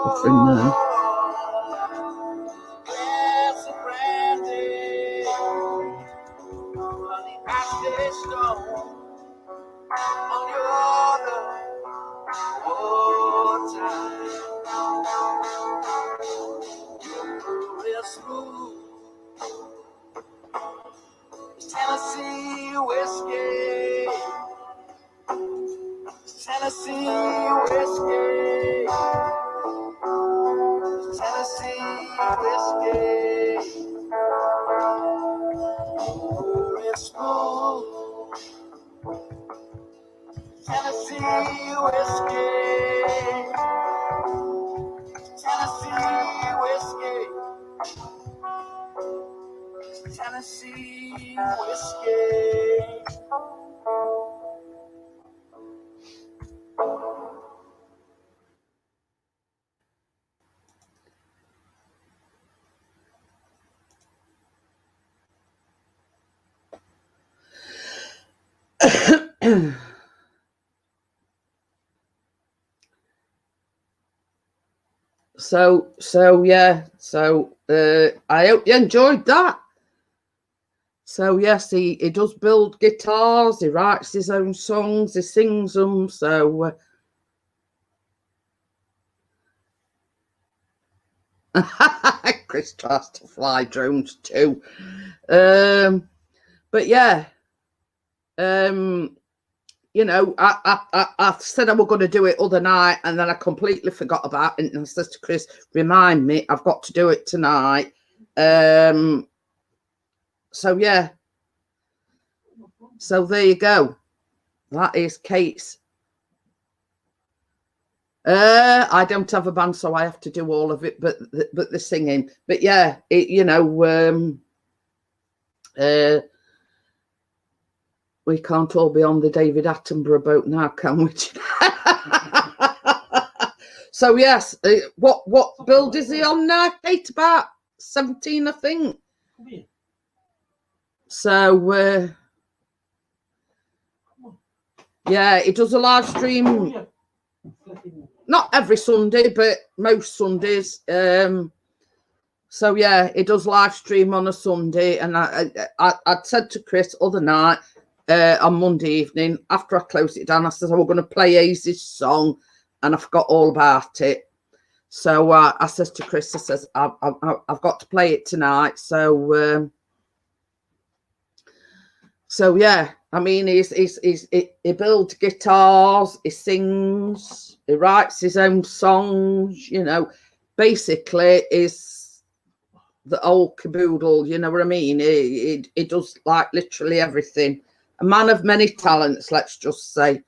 Offering now. Tennessee whiskey. Tennessee whiskey. Tennessee Tennessee whiskey. Tennessee whiskey. Tennessee whiskey. So yeah, so I hope you enjoyed that. So yes, he does build guitars, he writes his own songs, he sings them. So Chris tries to fly drones too. But yeah, you know, I said I was going to do it other night, and then I completely forgot about it. And I said to Chris, remind me, I've got to do it tonight. So yeah. So there you go. That is Kate's. I don't have a band, so I have to do all of it, but the singing. But yeah, it, you know, we can't all be on the David Attenborough boat now, can we? So yes, what build is he on now, Kate? About 17, I think. So yeah, he does a live stream. Not every Sunday, but most Sundays. So yeah, he does live stream on a Sunday, and I'd said to Chris other night on Monday evening after I closed it down, I said I was going to play Aze's song, and I forgot all about it. So I says to Chris, I says I've got to play it tonight. So yeah, I mean, he builds guitars, he sings, he writes his own songs, you know, basically is the old caboodle, you know what I mean? He does like literally everything. A man of many talents, let's just say.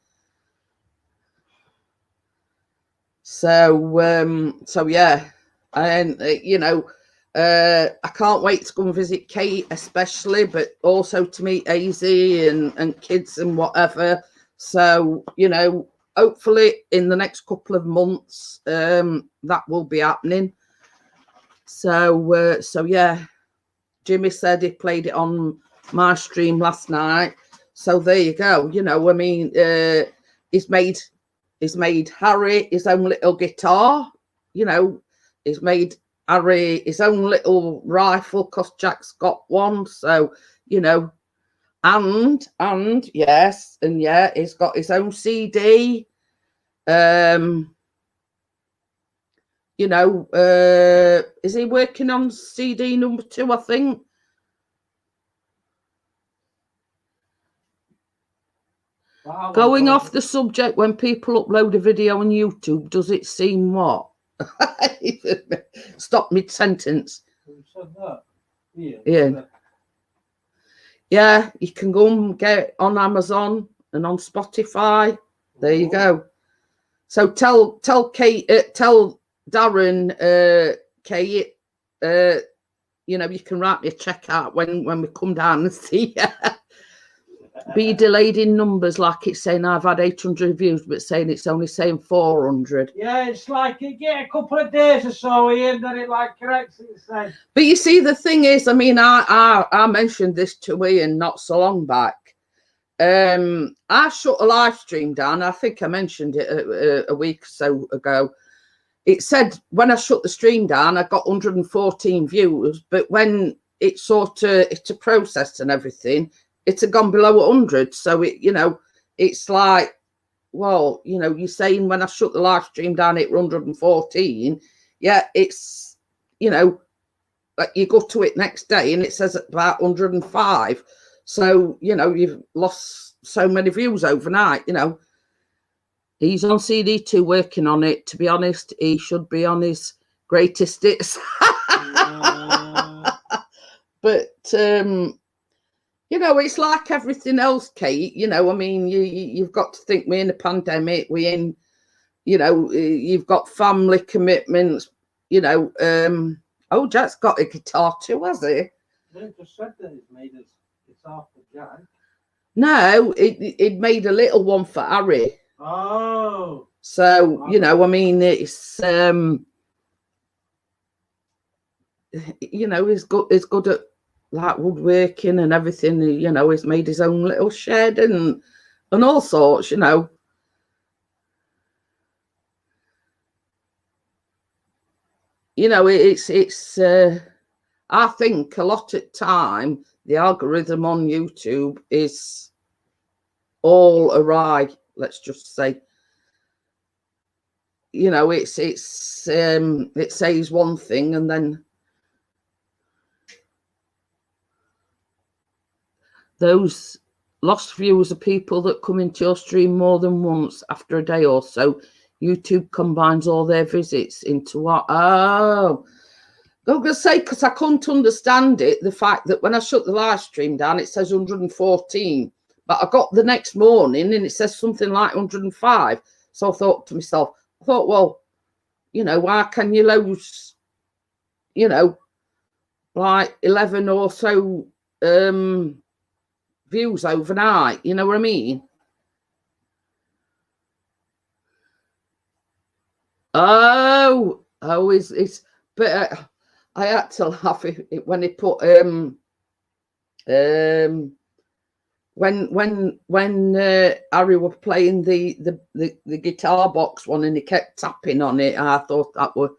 So yeah, and you know, I can't wait to go and visit Kate, especially, but also to meet AZ and kids and whatever. So, you know, hopefully in the next couple of months, that will be happening. So, so yeah, Jimmy said he played it on my stream last night. So there you go. You know, I mean, he's made Harry his own little guitar. You know, he's made Harry his own little rifle because Jack's got one. So, you know, and yes, and yeah, he's got his own CD. You know, is he working on CD number 2, I think? Wow, going off the subject, when people upload a video on YouTube, does it seem what? Stop mid-sentence. Who said that? Yeah. Yeah, you can go and get it on Amazon and on Spotify. There you go. So tell Kate, tell Darren, Kate, you know, you can write me a check out when we come down and see you. Be delayed in numbers, like it's saying I've had 800 views, but saying it's only saying 400. Yeah, it's like you get a couple of days or so here, then it like corrects itself. But you see, the thing is, I mean, I mentioned this to Ian not so long back. I shut a live stream down. I think I mentioned it a week or so ago. It said when I shut the stream down, I got 114 views, but when it's processed and everything, it's gone below 100. So it, you know, it's like, well, you know, you're saying when I shut the live stream down, it 114. Yeah, it's, you know, like you go to it next day and it says about 105. So, you know, you've lost so many views overnight, you know. He's on CD2 working on it. To be honest, he should be on his greatest hits. But, You know, it's like everything else, Kate. You know, I mean, you've got to think we're in a pandemic. We're in, you know, you've got family commitments. You know, oh, Jack's got a guitar too, has he? They just said that it's made his guitar for Jack. No, it made a little one for Harry. Oh. So, you know, I mean, it's you know, he's good at like woodworking and everything. You know, he's made his own little shed and all sorts, you know. You know, it's I think a lot of time the algorithm on YouTube is all awry, let's just say. You know, it says one thing and then those lost viewers are people that come into your stream more than once after a day or so. YouTube combines all their visits into what? Oh, I'm going to say, because I couldn't understand it, the fact that when I shut the live stream down, it says 114. But I got the next morning and it says something like 105. So I thought to myself, well, you know, why can you lose, you know, like 11 or so views overnight? You know what I mean? Oh, it's but I had to laugh when he put when Harry was playing the guitar box one and he kept tapping on it. I thought that were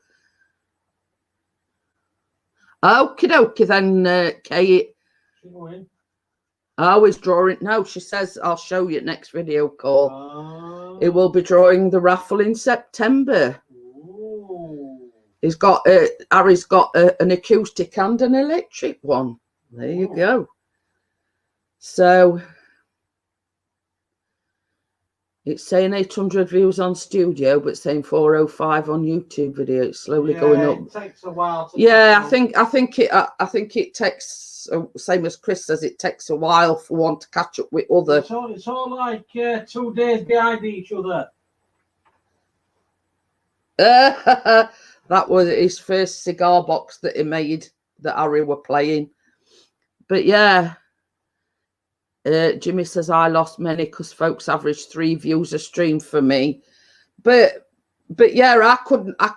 okie dokie then, Kate. I was drawing. No, she says I'll show you next video call. It will be drawing the raffle in September. Ooh. He's got Harry's got an acoustic and an electric one. There you go. So it's saying 800 views on studio, but saying 405 on YouTube video. It's slowly going up. It takes a while. I think it takes. Same as Chris says, it takes a while for one to catch up with other. It's all like 2 days behind each other. That was his first cigar box that he made that Harry were playing. But yeah, Jimmy says I lost many because folks average 3 views a stream for me. But yeah, I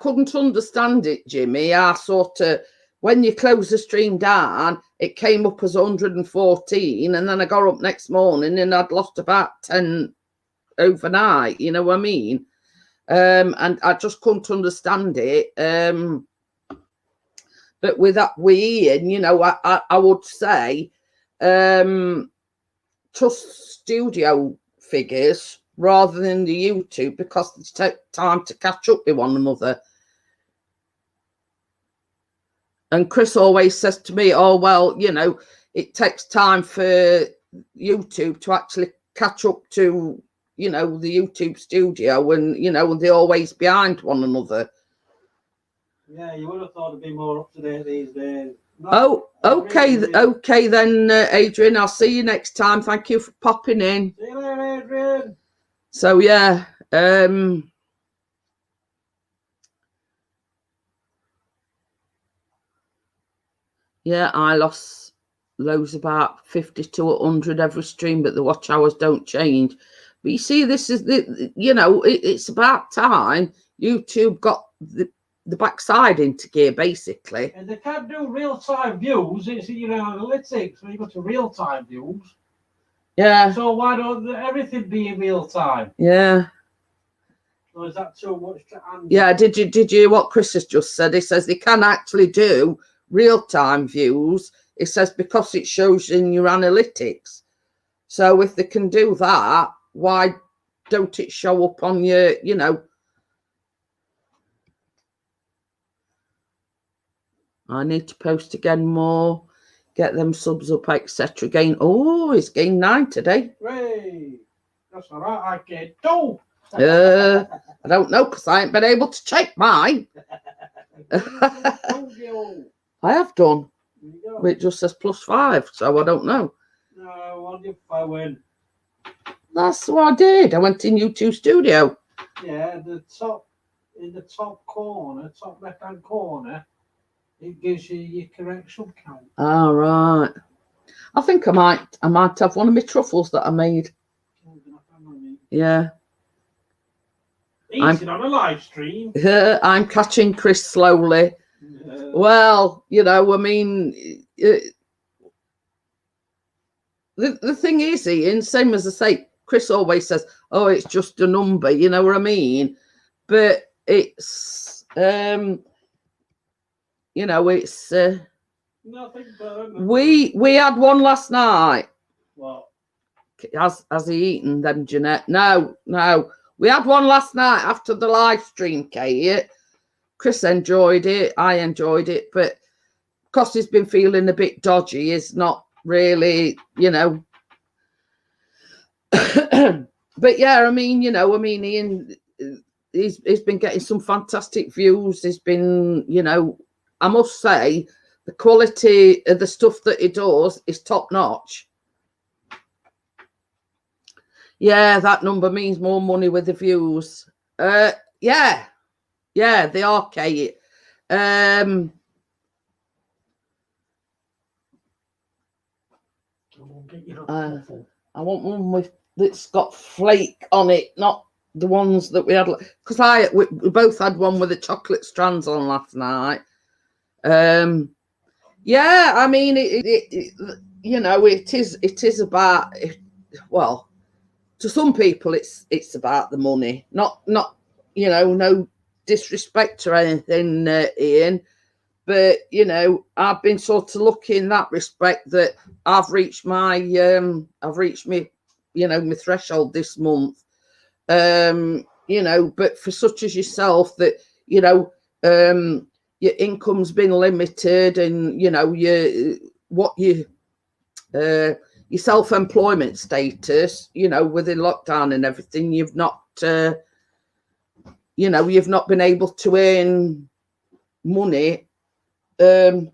couldn't understand it, Jimmy. I sort of, when you close the stream down, it came up as 114, and then I got up next morning and I'd lost about 10 overnight. You know what I mean? And I just couldn't understand it. But with Ian, you know, I would say trust studio figures rather than the YouTube, because they take time to catch up with one another. And Chris always says to me, oh, well, you know, it takes time for YouTube to actually catch up to, you know, the YouTube studio, and, you know, they're always behind one another. Yeah, you would have thought it'd be more up to date these days. Okay then, Adrian, I'll see you next time. Thank you for popping in. See you later, Adrian. So, yeah, yeah, I lost loads, about 50 to 100 every stream, but the watch hours don't change. But you see, this is you know, it's about time YouTube got the backside into gear, basically. And they can't do real-time views. It's, you know, analytics when you go to real-time views. Yeah. So why don't everything be in real time? Yeah. Or is that too much to handle? Yeah. Did you hear what Chris has just said? He says they can actually do real-time views. It says because it shows in your analytics. So if they can do that, why don't it show up on your, you know? I need to post again more, get them subs up, etc. Again. Oh, he's gained 9 today. Hey, that's all right. I get 2. I don't know, because I ain't been able to check mine. I have done. It just says +5, so I don't know. No, No, what are you phone? That's what I did. I went in YouTube Studio. Yeah, in the top corner, top left-hand corner, it gives you your correct sub count. All right. I think I might have one of my truffles that I made. Yeah. Eating on a live stream. I'm catching Chris slowly. Well, you know, I mean, the thing is, Ian, same as I say, Chris always says, "Oh, it's just a number," you know what I mean? But it's, you know, it's. Nothing but We had one last night. What? Has he eaten them, Jeanette? No. We had one last night after the live stream, Kate. Chris enjoyed it. I enjoyed it. But because he's been feeling a bit dodgy, he's not really, you know. But yeah, I mean, you know, Ian, he's been getting some fantastic views. He's been, you know, I must say, the quality of the stuff that he does is top notch. Yeah, that number means more money with the views. Yeah, they are, Kate. I want one with that's got flake on it, not the ones that we had. Because we both had one with the chocolate strands on last night. Yeah, I mean, it you know, it is about, well, to some people it's about the money, not you know, no disrespect or anything, Ian, but you know, I've been sort of lucky in that respect that I've reached my you know, my threshold this month, you know, but for such as yourself that, you know, your income's been limited, and you know, your self-employment status, you know, within lockdown and everything, you've not you know, you've not been able to earn money, you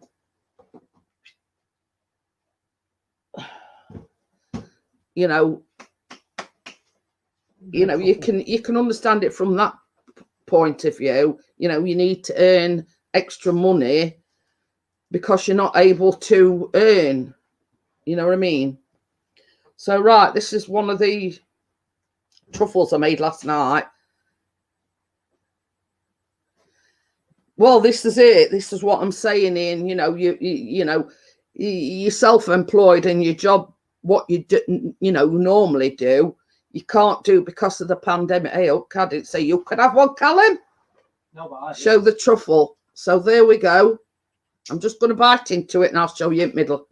know, you can understand it from that point of view. You know, you need to earn extra money because you're not able to earn, you know what I mean? So, right, this is one of the truffles I made last night. Well, this is it. This is what I'm saying, Ian. You know, you know, you're self-employed, and your job, what you do, you know, normally do, you can't do because of the pandemic. Hey, I didn't say you could have one, Callum. No, but I did. Show the truffle. So there we go. I'm just going to bite into it, and I'll show you in the middle.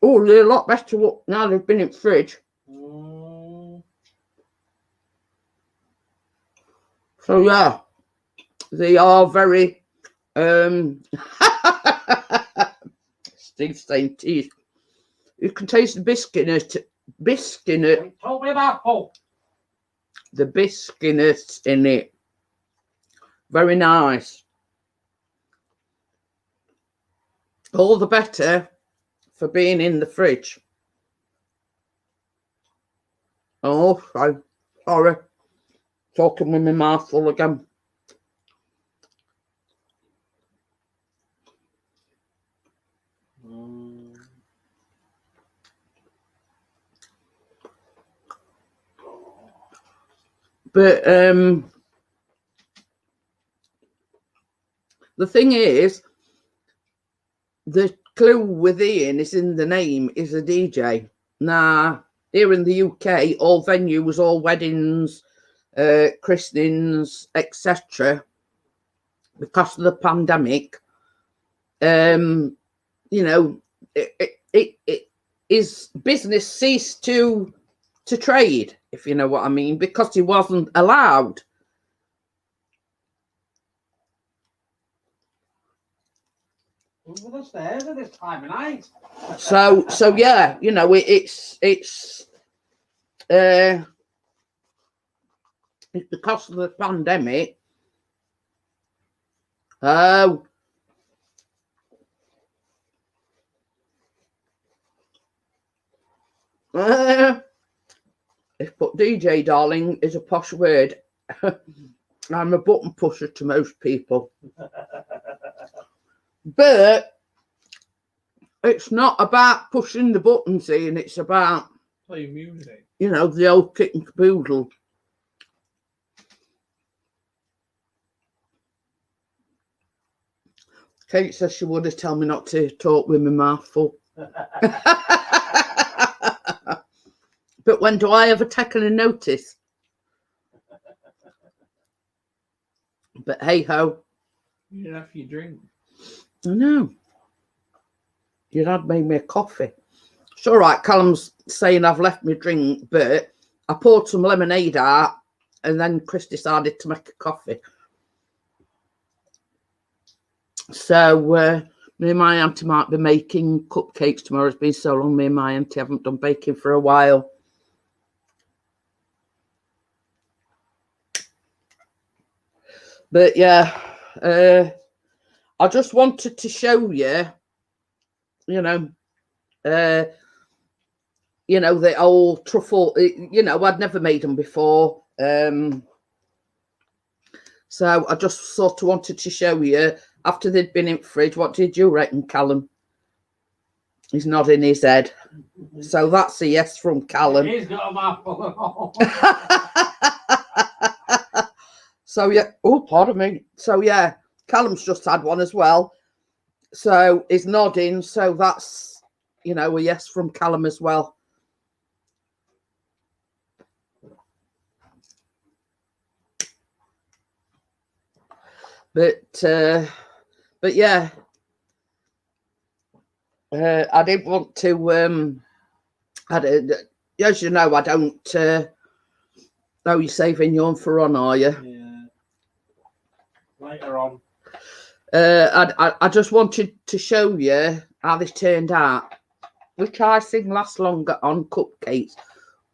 Oh, they're a lot better now they've been in the fridge. So yeah, they are very Steve's saying teeth. You can taste the biscuitness. Told me about Paul. The biscuitness in it. Very nice. All the better for being in the fridge. Oh, sorry. Talking with my mouth full again. But the thing is, the clue with Ian is in the name, is a DJ. Now, here in the UK, all venues, all weddings, christenings, etc., because of the pandemic, you know, it is business ceased to trade, if you know what I mean, because he wasn't allowed. Over the stairs at this time of night. So yeah, you know, it's because of the pandemic. Oh, If but DJ darling is a posh word. I'm a button pusher to most people. But it's not about pushing the buttons in, it's about playing music. You know, the old kit and caboodle. Kate says she would have told me not to talk with my mouth full. But when do I ever take any notice? But hey ho. You didn't have your drink. I know. Your dad made me a coffee. It's all right. Callum's saying I've left my drink, but I poured some lemonade out and then Chris decided to make a coffee. So me and my auntie might be making cupcakes tomorrow. It's been so long me and my auntie haven't done baking for a while. But yeah, I just wanted to show you, the old truffle, I'd never made them before. So I just sort of wanted to show you, after they'd been in fridge, what did you reckon, Callum? He's nodding his head. So that's a yes from Callum. He's got a mouthful. So yeah, oh, pardon me. So yeah, Callum's just had one as well. So he's nodding. So that's, a yes from Callum as well. But yeah, I didn't want to. As you know, I don't. Oh, you're saving your own for on, are you? Yeah. Later on. I just wanted to show you how this turned out. Which icing lasts longer on cupcakes,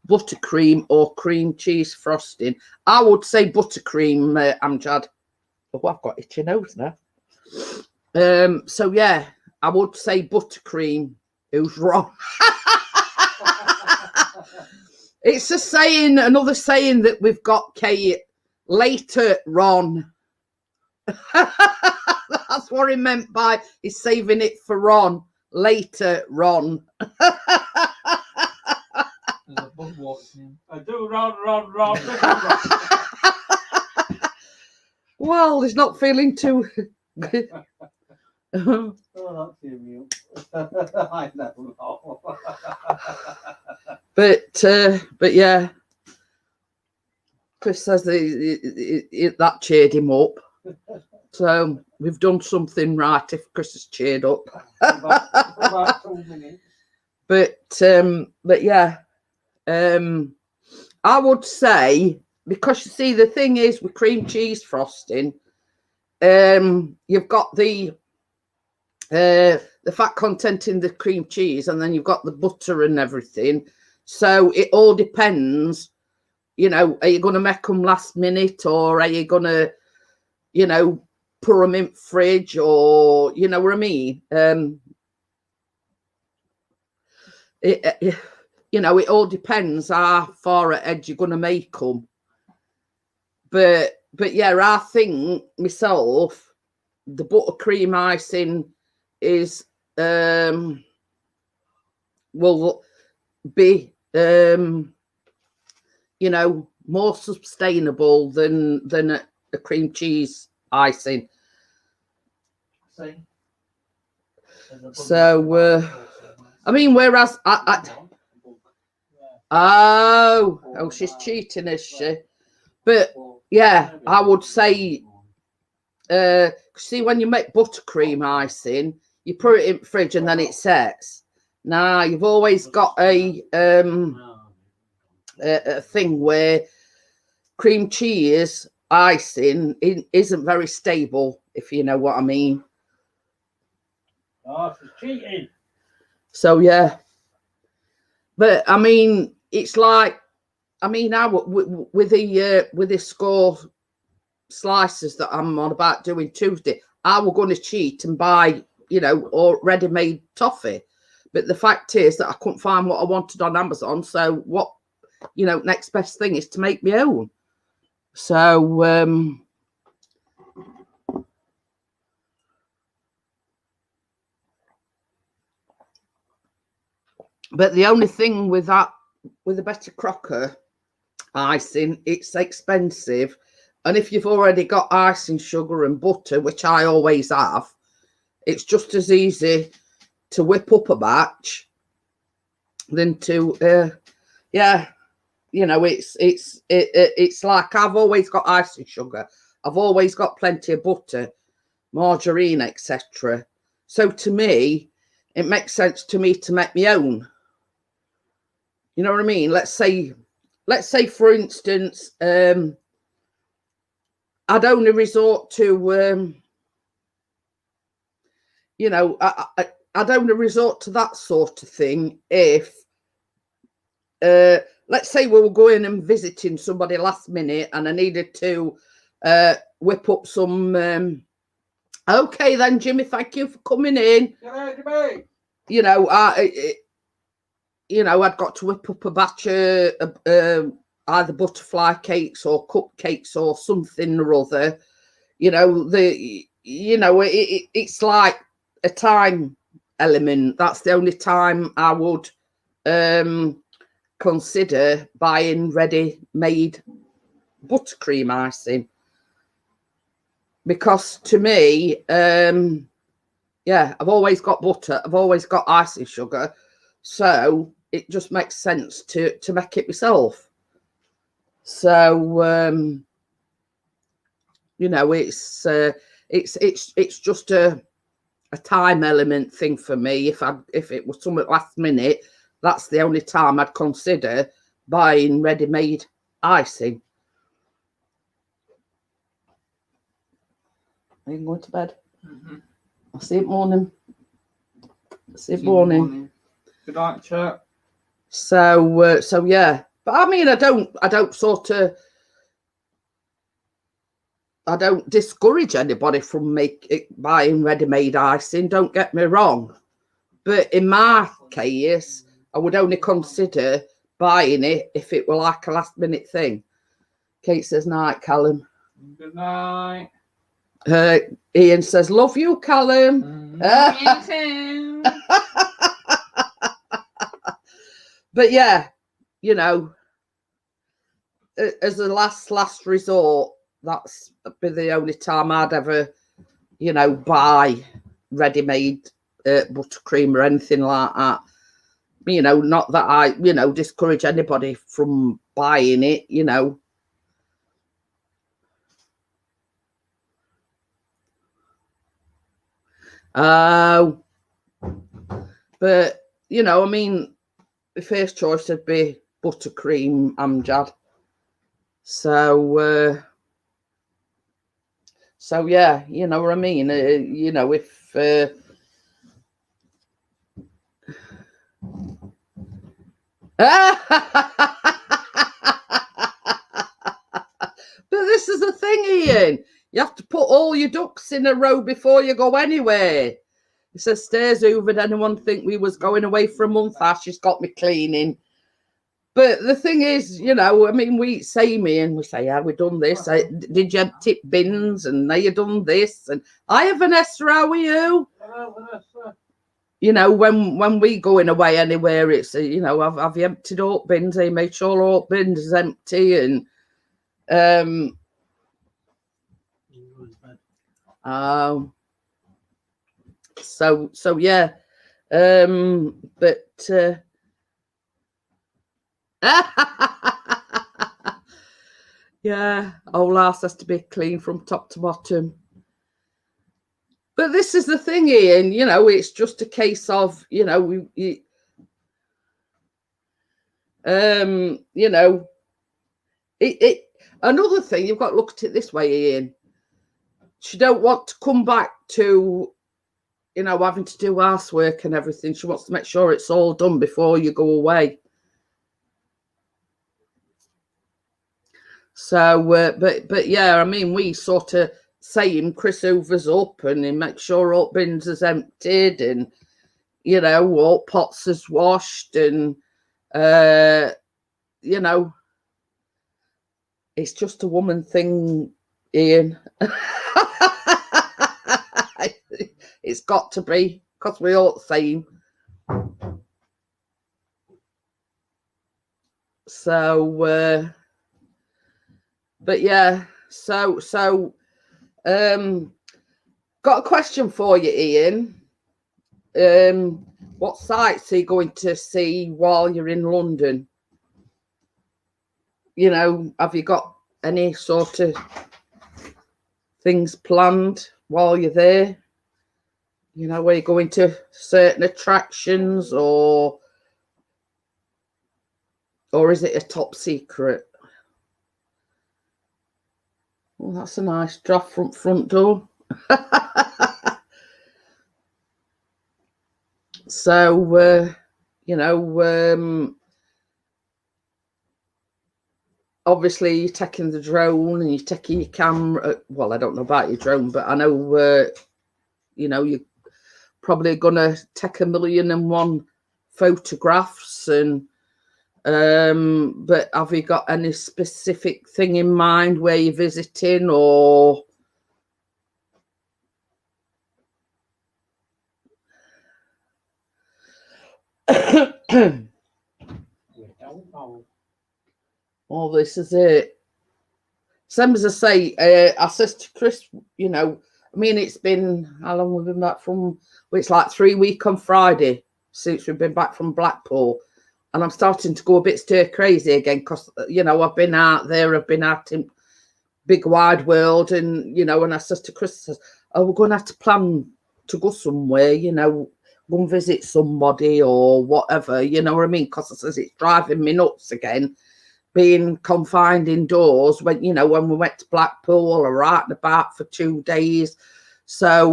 buttercream or cream cheese frosting? I would say buttercream, Amjad. Oh, I've got itchy nose now. So yeah, I would say buttercream. Who's wrong? It's a saying, another saying that we've got, Kate. Later, Ron. That's what he meant by he's saving it for Ron. Later, Ron. There's a bug watching. I do Ron. Well, he's not feeling too. Oh, that's you. I know. But yeah, Chris says that cheered him up. So we've done something right if Chris has cheered up. about 2 minutes. But yeah, I would say, because you see the thing is with cream cheese frosting, you've got the fat content in the cream cheese, and then you've got the butter and everything. So it all depends, are you going to make them last minute, or are you going to, put them in fridge, or, you know what I mean? It all depends how far ahead you're going to make them. But yeah, I think myself, the buttercream icing is will be more sustainable than a cream cheese icing. So I mean, whereas she's cheating, is she? But yeah, I would say see, when you make buttercream icing, you put it in the fridge and then it sets. Now you've always got a thing where cream cheese icing isn't very stable, if you know what I mean. Oh, she's cheating. So yeah, but I mean, it's like, now with the score slices that I'm on about doing Tuesday, I was going to cheat and buy, or ready-made toffee, But the fact is that I couldn't find what I wanted on Amazon. So what, next best thing is to make my own. So, but the only thing with that, with a Betty Crocker icing, it's expensive. And if you've already got icing sugar and butter, which I always have, it's just as easy to whip up a batch than to, it's like I've always got icing sugar. I've always got plenty of butter, margarine, etc. So to me, it makes sense to me to make my own. You know what I mean? Let's say for instance, I'd only resort to, I'd only resort to that sort of thing if, let's say we were going and visiting somebody last minute and I needed to whip up some, okay then, Jimmy, thank you for coming in. I'd got to whip up a batch of either butterfly cakes or cupcakes or something or other. It's like a time element. That's the only time I would consider buying ready-made buttercream icing, because to me, I've always got butter, I've always got icing sugar, so it just makes sense to make it myself. So it's just a time element thing for me. If it was something last minute, that's the only time I'd consider buying ready-made icing. Are you going to bed? I'll see you morning. See you morning. Good night, chat. So yeah, but I mean, I don't discourage anybody from buying ready-made icing. Don't get me wrong, but in my case, I would only consider buying it if it were like a last-minute thing. Kate says, "Night, Callum." Good night. Ian says, "Love you, Callum." You too. But yeah, as a last resort, that's be the only time I'd ever, buy ready-made buttercream or anything like that. Not that I, discourage anybody from buying it, but, I mean, the first choice would be buttercream Amjad. So yeah, you know what I mean? If... But this is the thing, Ian. You have to put all your ducks in a row before you go anywhere. It says, "Stairs hoovered. Anyone think we was going away for a month? She's got me cleaning." But the thing is, I mean, we say me and we say, "Yeah, we done this. Did you tip bins? And now you done this." And hi, Vanessa, how are you? Hello, Vanessa. When we going away anywhere, it's have you emptied out bins? Have you made sure all bins is empty? And so yeah, but yeah, old house has to be clean from top to bottom. But this is the thing, Ian, it's just a case of, another thing, you've got to look at it this way, Ian. She don't want to come back to, having to do housework and everything. She wants to make sure it's all done before you go away. So, but yeah, I mean, we sort of say him, Chris hoovers up and he makes sure all bins is emptied, and you know, all pots is washed, and you know, it's just a woman thing, Ian. It's got to be, because we're all the same. So but yeah, so got a question for you, Ian. What sites are you going to see while you're in London? You know, have you got any sort of things planned while you're there? You know, are you going to certain attractions, or is it a top secret? Oh, that's a nice draft front door. So, you know, obviously you're taking the drone and you're taking your camera. Well, I don't know about your drone, but I know, you know, you're probably going to take 1,000,001 photographs. And but have you got any specific thing in mind where you're visiting, or? Oh, this is it. Same as I say, I says to Chris, you know, I mean, it's been, how long we've been back from? Well, it's like 3 weeks on Friday since we've been back from Blackpool, and I'm starting to go a bit stir crazy again, because, you know, I've been out there, I've been out in big wide world, and, you know, and I says to Chris, oh, we're going to have to plan to go somewhere, you know, go and visit somebody or whatever, you know what I mean? Because I says it's driving me nuts again, being confined indoors. When, you know, when we went to Blackpool, or right and about for 2 days. So,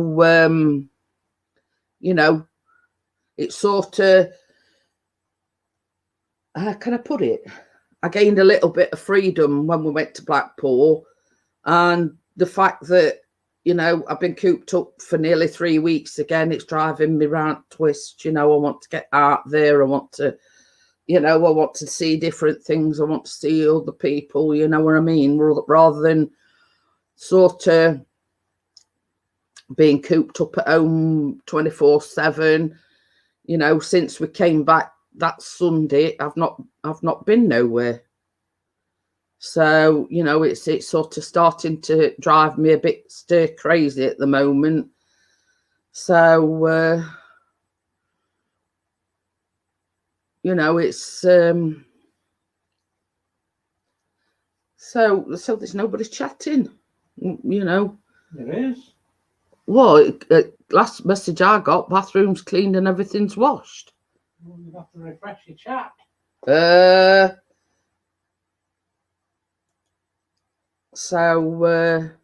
you know, it's sort of, how can I put it? I gained a little bit of freedom when we went to Blackpool, and the fact that, you know, I've been cooped up for nearly 3 weeks again, it's driving me round twist. You know, I want to get out there. I want to, you know, I want to see different things. I want to see other people, you know what I mean? Rather than sort of being cooped up at home 24/7. You know, since we came back that Sunday, I've not been nowhere. So, you know, it's sort of starting to drive me a bit stir crazy at the moment. So, you know, it's so there's nobody chatting, you know. There is. Well, last message I got, bathroom's cleaned and everything's washed. Well, you have to refresh your chat. So your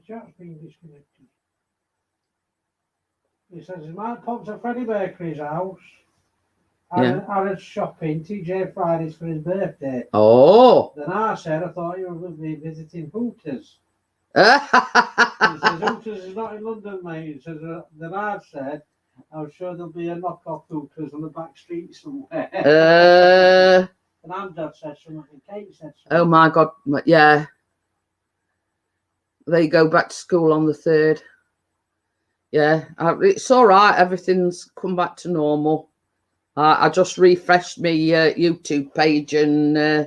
chat's been disconnected. He says he might pop to Freddie Bakery's house. Aaron's shopping, TJ Fridays for his birthday. Oh. Then I said I thought you were visiting Hooters. He says Hooters is not in London, mate. He says, then I said, I'm sure there'll be a knockoff Hooters on the back street somewhere. And Amdad said something, and Kate said something. Oh my God, yeah. They go back to school on the 3rd. Yeah, it's all right. Everything's come back to normal. I just refreshed my YouTube page, and yeah,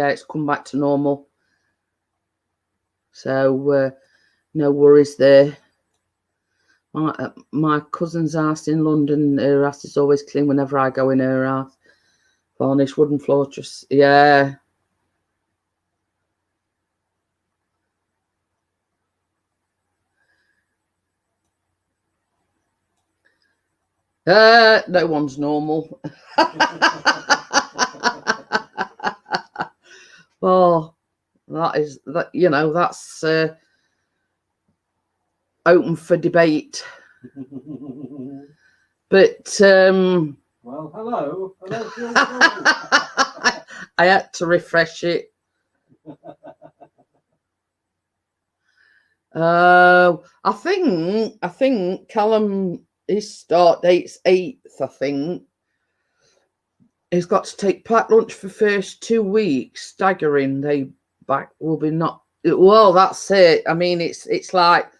it's come back to normal. So no worries there. My cousin's house in London, her house is always clean whenever I go in her house. Varnished wooden floor, just, yeah. No one's normal. Well, that, you know, that's open for debate. But well, hello. I had to refresh it. I think Callum, his start date's 8th, I think. He's got to take packed lunch for first 2 weeks. Staggering. They back will be not. Well, that's it. I mean, it's like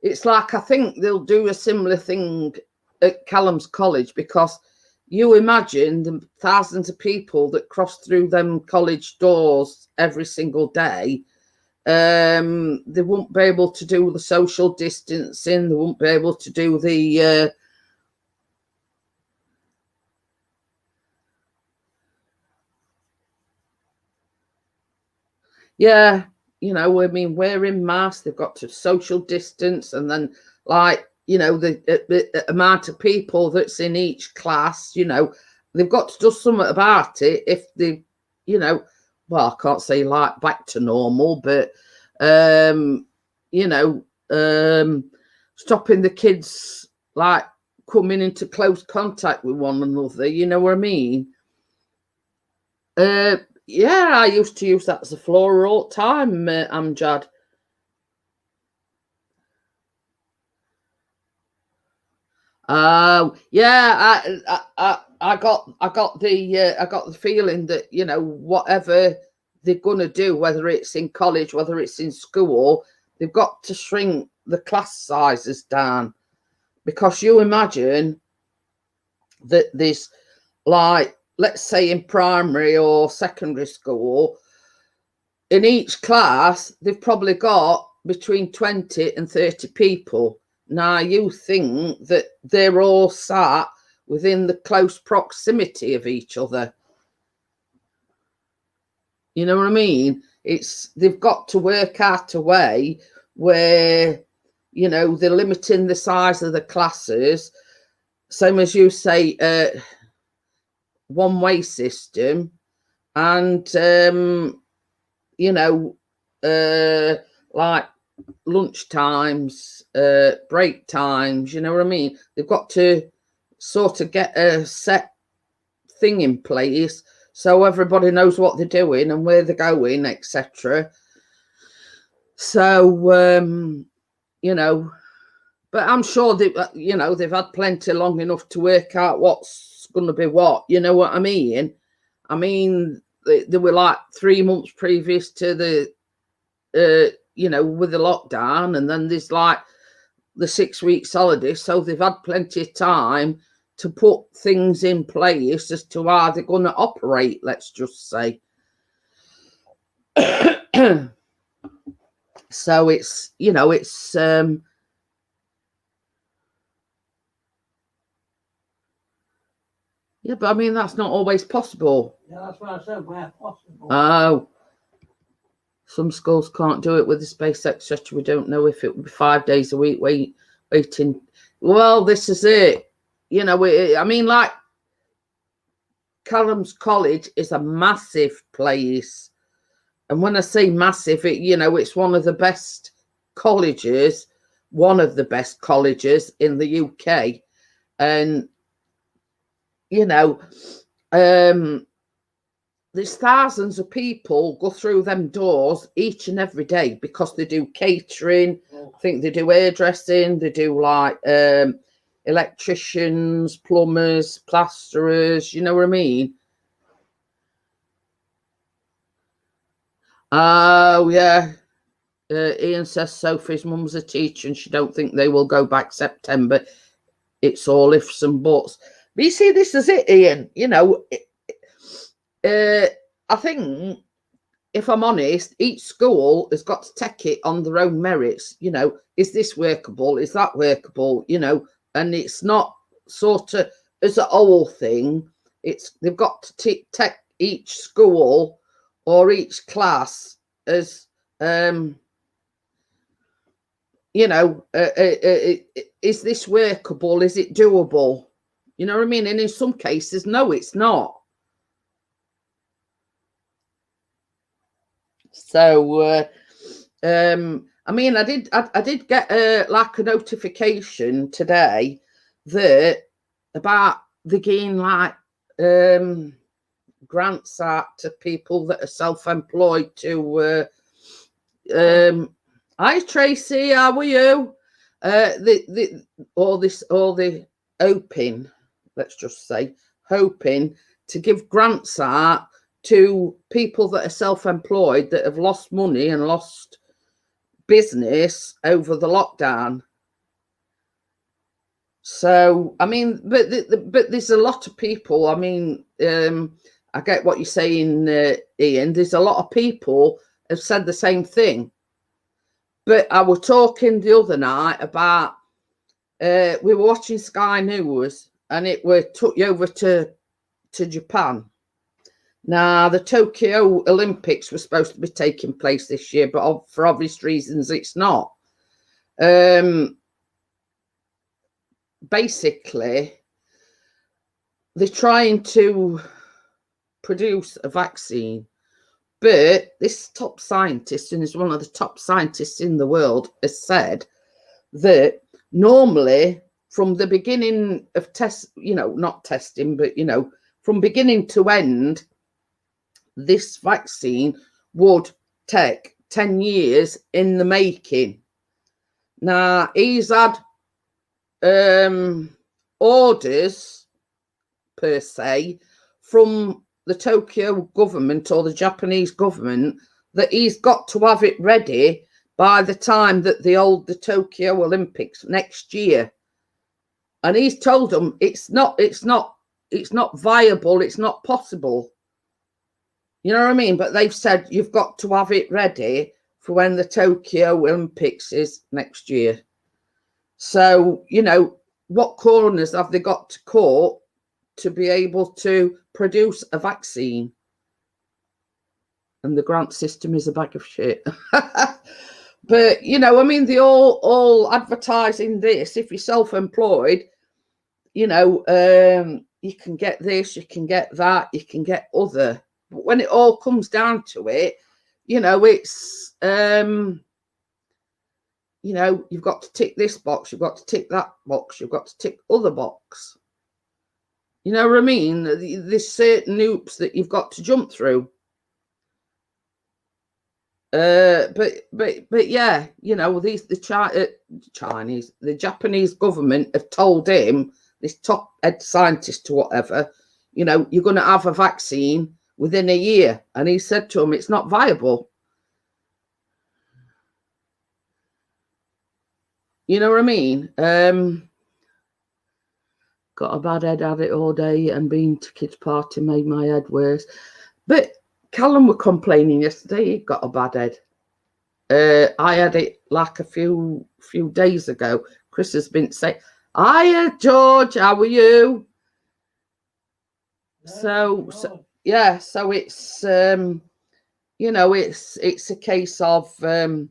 I think they'll do a similar thing at Callum's college, because you imagine the thousands of people that cross through them college doors every single day. They won't be able to do the social distancing. They won't be able to do the yeah, you know, I mean, wearing masks, they've got to social distance, and then, like, you know, the amount of people that's in each class, you know, they've got to do something about it if they, you know, well, I can't say like back to normal, but you know, stopping the kids like coming into close contact with one another, you know what I mean? Yeah, I used to use that as a floor all the time, Amjad. Oh, yeah, I got the feeling that, you know, whatever they're gonna do, whether it's in college, whether it's in school, they've got to shrink the class sizes down, because you imagine that there's, like, let's say in primary or secondary school, in each class, they've probably got between 20 and 30 people. Now, you think that they're all sat within the close proximity of each other. You know what I mean? They've got to work out a way where, you know, they're limiting the size of the classes. Same as you say, one-way system, and you know, like lunch times, break times, you know what I mean? They've got to sort of get a set thing in place so everybody knows what they're doing and where they're going, etc. So you know, but I'm sure that, you know, they've had plenty long enough to work out what's going to be what, you know what I mean? I mean, they were like 3 months previous to the you know, with the lockdown, and then there's like the 6 weeks holiday, so they've had plenty of time to put things in place as to how they're going to operate, let's just say. So it's, you know, it's yeah, but I mean, that's not always possible. Yeah, that's what I said, where possible. Oh, some schools can't do it with the space, etc. We don't know if it will be 5 days a week waiting. Well, this is it. You know, I mean, like, Callum's College is a massive place. And when I say massive, you know, it's one of the best colleges, in the UK. And, you know, there's thousands of people go through them doors each and every day, because they do catering. I think they do hairdressing. They do like electricians, plumbers, plasterers. You know what I mean? Oh, yeah. Ian says Sophie's mum's a teacher and she don't think they will go back September. It's all ifs and buts. But you see, this is it, Ian. You know, I think, if I'm honest, each school has got to take it on their own merits. You know, is this workable? Is that workable? You know, and it's not sort of as a whole thing. They've got to take each school or each class as, you know, is this workable? Is it doable? You know what I mean? And in some cases, no, it's not. So, I mean, I did get like a notification today that about the getting like grants out to people that are self-employed to Hi Tracy, how are you? All the hoping, let's just say, hoping to give grants out to people that are self-employed that have lost money and lost business over the lockdown. So, I mean, but there's a lot of people. I mean, I get what you're saying, Ian. There's a lot of people have said the same thing. But I was talking the other night about we were watching Sky News and it took you over to Japan. Now the Tokyo Olympics were supposed to be taking place this year, but for obvious reasons it's not. Basically, they're trying to produce a vaccine. But this top scientist, and is one of the top scientists in the world, has said that normally from the beginning of not testing, but, from beginning to end, this vaccine would take 10 years in the making. Now, he's had orders, per se, from the Tokyo government or the Japanese government that he's got to have it ready by the time that they hold the Tokyo Olympics next year. And he's told them it's not viable, it's not possible. You know what I mean? But they've said you've got to have it ready for when the Tokyo Olympics is next year. So, what corners have they got to cut to be able to produce a vaccine? And the grant system is a bag of shit. But, I mean, they all advertising this. If you're self-employed, you can get this, you can get that, you can get other. But when it all comes down to it, it's, you've got to tick this box, you've got to tick that box, you've got to tick other box. You know what I mean? There's certain hoops that you've got to jump through. But yeah, the Japanese government have told him, this top head scientist or whatever, you're going to have a vaccine within a year. And he said to him, it's not viable. You know what I mean? Got a bad head at it all day, and being to kids' party made my head worse. But Callum were complaining yesterday he got a bad head. I had it like a few days ago. Chris has been saying, "Hiya, George, how are you?" So yeah, so it's it's a case of they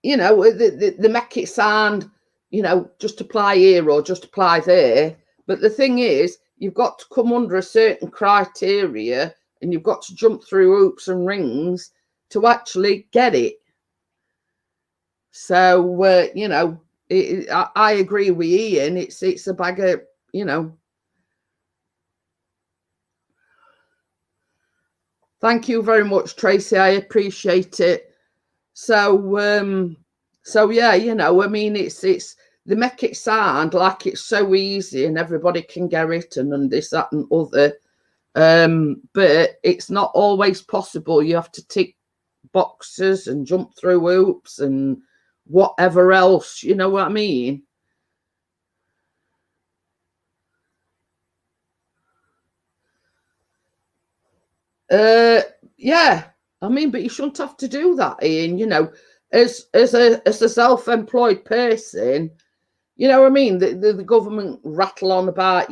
make it sound, just apply here or just apply there. But the thing is, you've got to come under a certain criteria and you've got to jump through hoops and rings to actually get it. So, I agree with Ian. It's a bag of, Thank you very much, Tracy. I appreciate it. So yeah, I mean, it's they make it sound like it's so easy and everybody can get it and this, that, and other. But it's not always possible. You have to tick boxes and jump through hoops and whatever else. You know what I mean? Yeah. I mean, but you shouldn't have to do that, Ian. As a self-employed person, you know what I mean? The government rattle on about,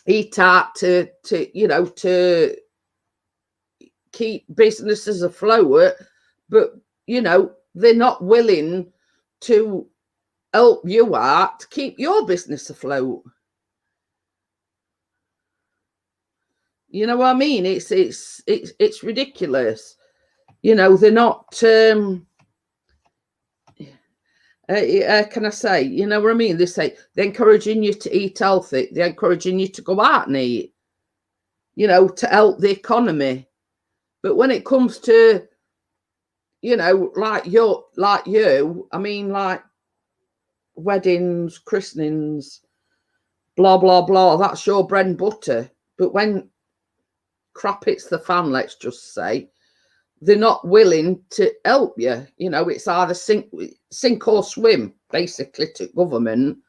eat out to keep businesses afloat, but they're not willing to help you out to keep your business afloat. You know what I mean? It's ridiculous. They're not can I say, you know what I mean? They say they're encouraging you to eat healthy, they're encouraging you to go out and eat, to help the economy. But when it comes to you know, like you, I mean, like weddings, christenings, blah, blah, blah. That's your bread and butter. But when crap hits the fan, let's just say, they're not willing to help you. You know, it's either sink or swim, basically, to government.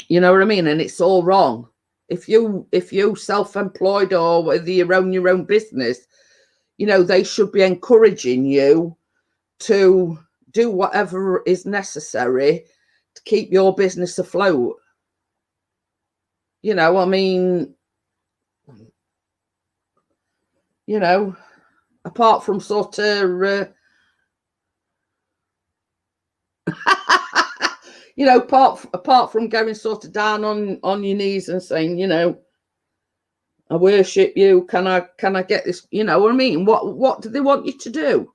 You know what I mean? And it's all wrong. If you self-employed or whether you own your own business, you know, they should be encouraging you to do whatever is necessary to keep your business afloat. You know, I mean, you know, apart from sort of, you know, apart from going sort of down on your knees and saying, you know, I worship you. Can I get this? You know what I mean? What do they want you to do?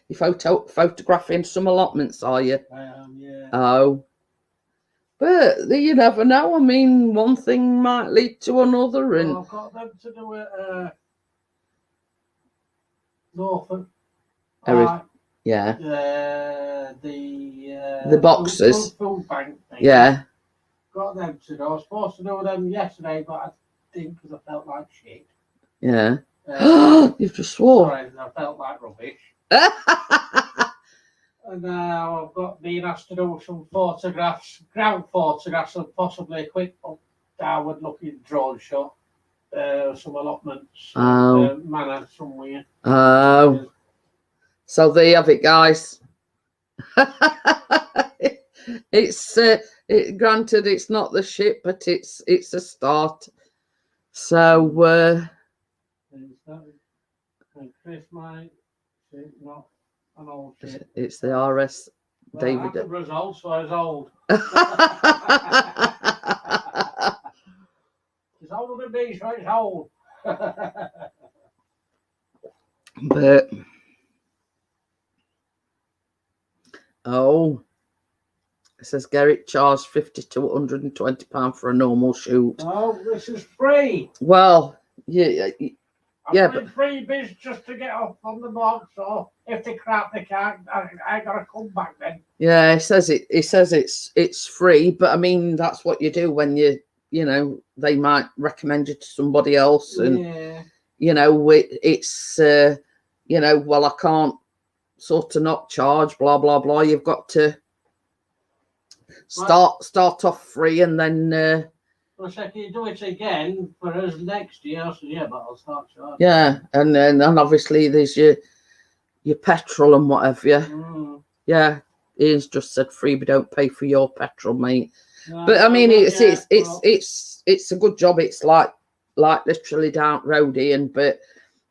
You're photographing some allotments, are you? I am, yeah. Oh. But you never know. I mean, one thing might lead to another. And Well, I've got them to do it Norfolk. yeah. The boxes. Food bank thing. Yeah. Got them to do. I was supposed to do them yesterday, but I didn't because I felt like shit. Yeah. You've just swore. Sorry, I felt like rubbish. And now I've got being asked to do some photographs, ground photographs, and possibly a quick downward looking drone shot. Some allotments, manor somewhere. Oh. So there you have it, guys. It's granted it's not the ship, but it's a start. So Chris might not an old ship. it's the RS David. Well, was old, so I was old. It's older than me, so it's old. But it says Garrett charged £50 to £120 for a normal shoot. Oh, this is free. Well, yeah, I'm doing freebies just to get off on the box. So if they crap, they can't. I gotta come back then. Yeah, it says it's free, but I mean that's what you do when you know they might recommend you to somebody else, and you know it's you know, well, I can't sort of not charge, blah blah blah. You've got to start off free, and then. Well, so can you do it again for us next year? I said, yeah, but I'll start charging. Yeah, and obviously there's your petrol and whatever. Yeah, Ian's just said free, but don't pay for your petrol, mate. No, but I mean, it's a good job. It's like literally down road, Ian. But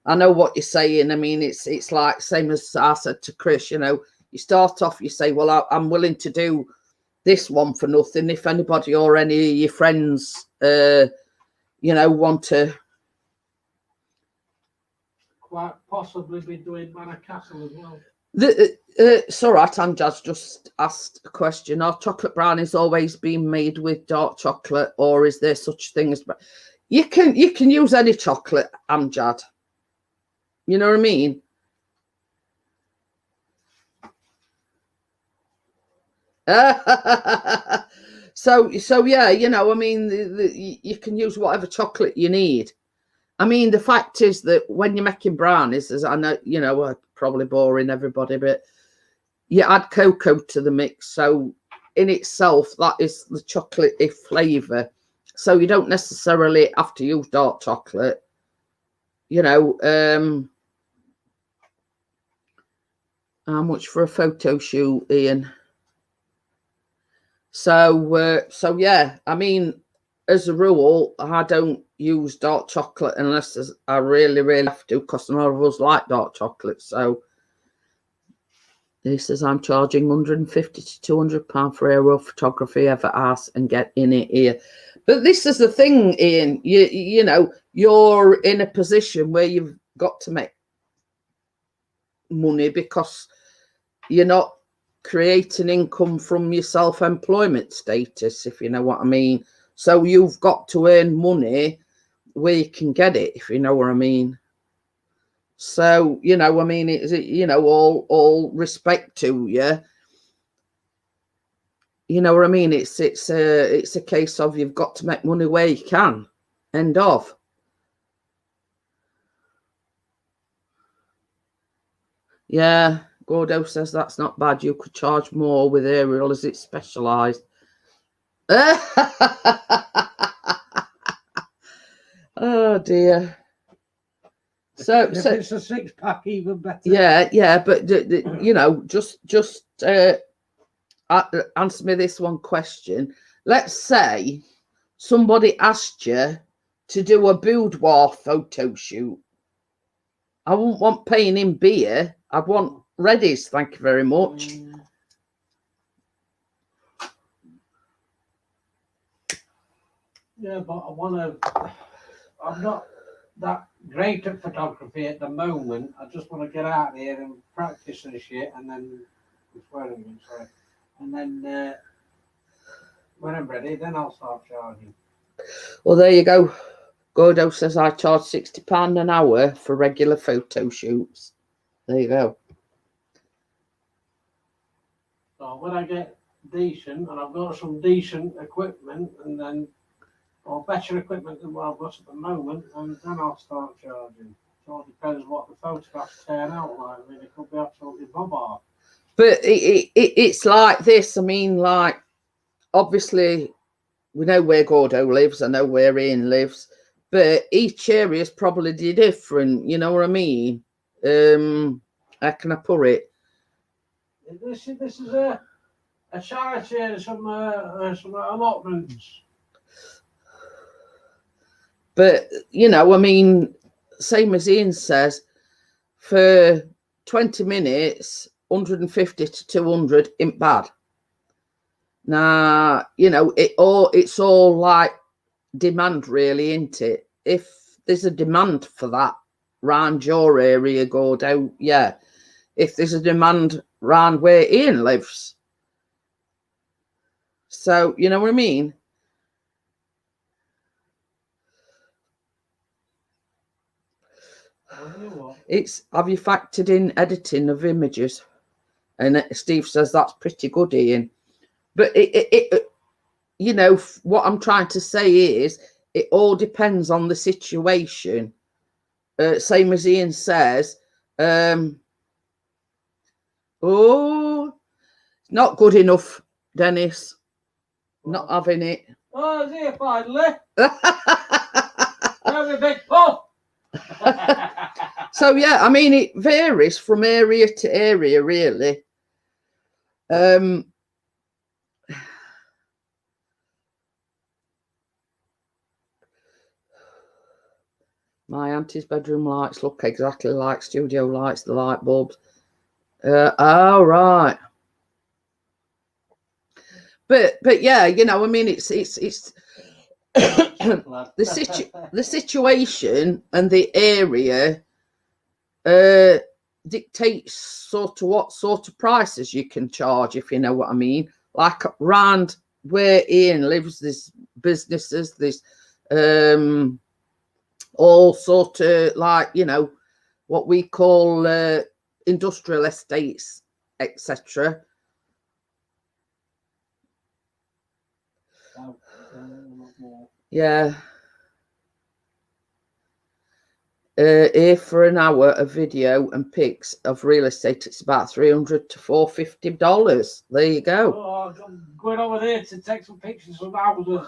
I know what you're saying. I mean, it's like same as I said to Chris. You know, you start off, you say, well, I'm willing to do this one for nothing. If anybody or any of your friends, you know, want to quite possibly be doing Manor Castle as well. It's all right. Amjad's just asked a question. Are chocolate brownies always being made with dark chocolate, or is there such thing as you can use any chocolate, Amjad? You know what I mean? So yeah, you know, I mean, you can use whatever chocolate you need. I mean, the fact is that when you're making brownies, as I know, you know, I'm probably boring everybody, but you add cocoa to the mix. So in itself, that is the chocolatey flavour. So you don't necessarily have to use dark chocolate. You know, how much for a photo shoot, Ian? So yeah, I mean, as a rule, I don't use dark chocolate unless I really, really have to, because none of us like dark chocolate. So he says, I'm charging £150 to £200 for aerial photography, ever ask and get in it here. But this is the thing, Ian, you know, you're in a position where you've got to make money because you're not create an income from your self-employment status, if you know what I mean. So you've got to earn money where you can get it, if you know what I mean. So, you know, I mean, it's, you know, all respect to you. You know what I mean? It's a case of you've got to make money where you can. End of. Yeah, Gordo says that's not bad. You could charge more with aerial as it's specialised. Oh dear. So if it's a 6-pack, even better. Yeah, but you know, just answer me this one question. Let's say somebody asked you to do a boudoir photo shoot. I wouldn't want paying in beer. I'd want Reddies, thank you very much. Yeah, but I'm not that great at photography at the moment. I just want to get out there and practice and shit, and then and then when I'm ready, then I'll start charging. Well, there you go. Gordo says I charge £60 an hour for regular photo shoots. There you go. So when I get decent, and I've got some decent equipment, and then or better equipment than what I've got at the moment, and then I'll start charging. So it depends what the photographs turn out like. I mean, it could be absolutely bobber. But it's like this. I mean, like, obviously, we know where Gordo lives. I know where Ian lives. But each area is probably different. You know what I mean? How can I put it? This is a charity and some allotments. But, you know, I mean, same as Ian says, for 20 minutes, 150 to 200 ain't bad. Now, you know, it's all like demand, really, isn't it? If there's a demand for that round your area, Gordo, yeah. If there's a demand round where Ian lives. So, you know what I mean? It's, have you factored in editing of images? And Steve says that's pretty good, Ian. But it you know, what I'm trying to say is it all depends on the situation. Same as Ian says, oh, not good enough, Dennis. Not having it. Oh, is he finally? Have a big puff. So yeah, I mean, it varies from area to area, really. My auntie's bedroom lights look exactly like studio lights, the light bulbs. Oh, right. But yeah, you know, I mean, it's the situation and the area dictates sort of what sort of prices you can charge, if you know what I mean. Like round where Ian lives, there's businesses, there's all sort of, like, you know, what we call industrial estates, etc. Yeah. Here for an hour of video and pics of real estate, it's about $300 to $450. There you go. Oh, I'm going over there to take some pictures of houses.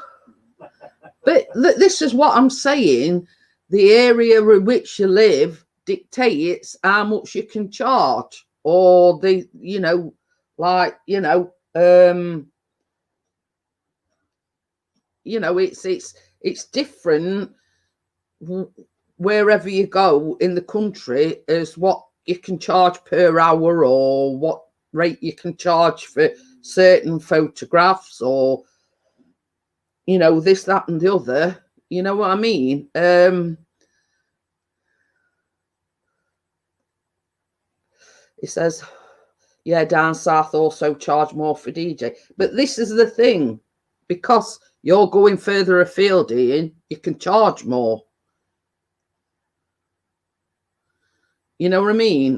But this is what I'm saying. The area in which you live dictates how much you can charge, or the, you know, like, you know, it's different wherever you go in the country as what you can charge per hour, or what rate you can charge for certain photographs, or, you know, this, that and the other. You know what I mean? It says, Yeah, down south also charge more for DJ. But this is the thing, because you're going further afield, Ian, you can charge more. You know what I mean?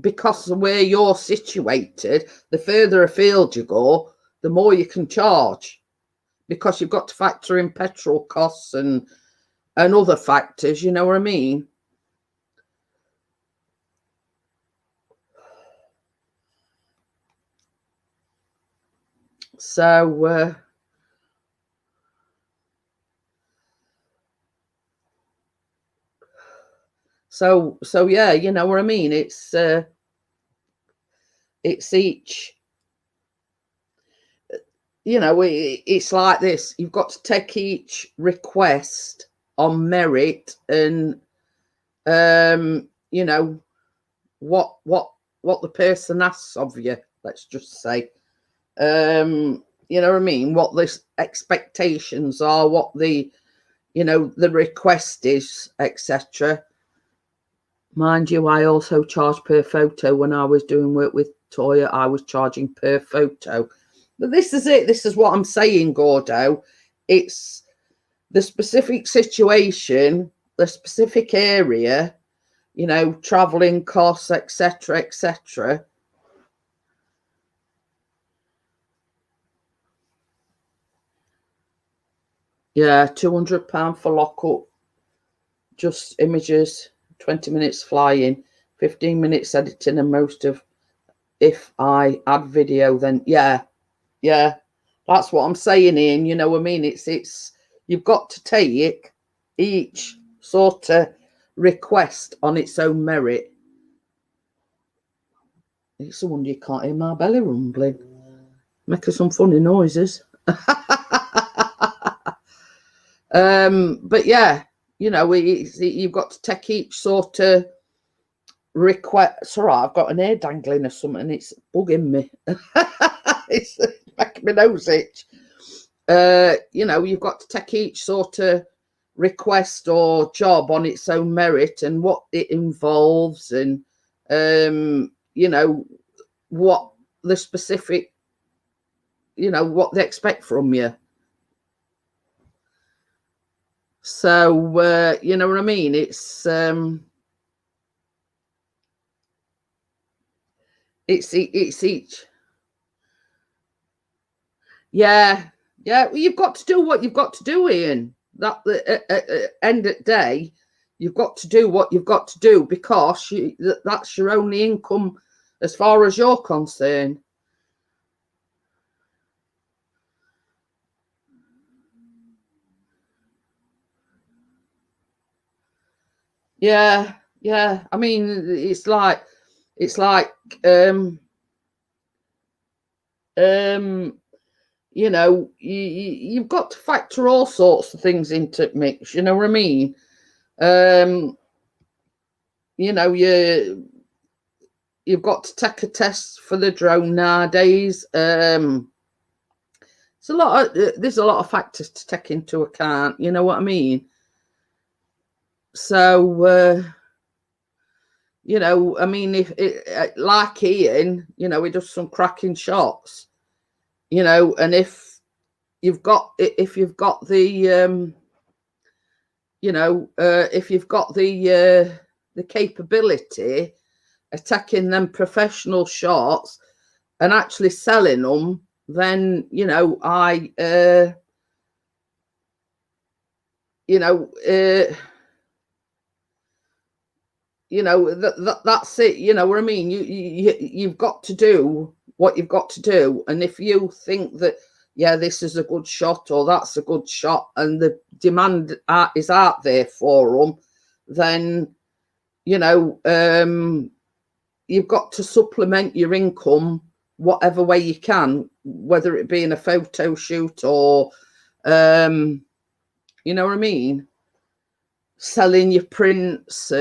Because of where you're situated, the further afield you go, the more you can charge, because you've got to factor in petrol costs and other factors, you know what I mean? So so yeah, you know what I mean? It's each, you know, it's like this. You've got to take each request on merit and you know what the person asks of you, let's just say. You know what I mean, what the expectations are, what the, you know, the request is, etc. Mind you, I also charge per photo. When I was doing work with Toya, I was charging per photo. But this is it. This is what I'm saying, Gordo. It's the specific situation, the specific area, you know, traveling costs, etc., etc. Yeah, £200 for lockup, just images, 20 minutes flying, 15 minutes editing, and most of, if I add video, then yeah, that's what I'm saying, Ian. You know what I mean? It's you've got to take each sort of request on its own merit. It's a wonder you can't hear my belly rumbling, making some funny noises. But yeah, you know, you've got to take each sort of request. Sorry, I've got an ear dangling or something. It's bugging me. It's making my nose itch. You know, you've got to take each sort of request or job on its own merit and what it involves, and you know, what the specific, you know, what they expect from you. So you know what I mean? It's each. Yeah. Well, you've got to do what you've got to do, Ian. That at end of the day, you've got to do what you've got to do, because that's your only income as far as you're concerned. Yeah. I mean, it's like you know, you've got to factor all sorts of things into mix, you know what I mean? You know, you've got to take a test for the drone nowadays. It's there's a lot of factors to take into account, you know what I mean? So you know, I mean, if it, like Ian, you know, he does some cracking shots, you know, and if you've got the you know, if you've got the capability of taking them professional shots and actually selling them, then you know, you know, that's it. You know what I mean? You've got to do what you've got to do, and if you think that, yeah, this is a good shot or that's a good shot, and the demand is out there for them, then you know, you've got to supplement your income whatever way you can, whether it be in a photo shoot or you know what I mean, selling your prints.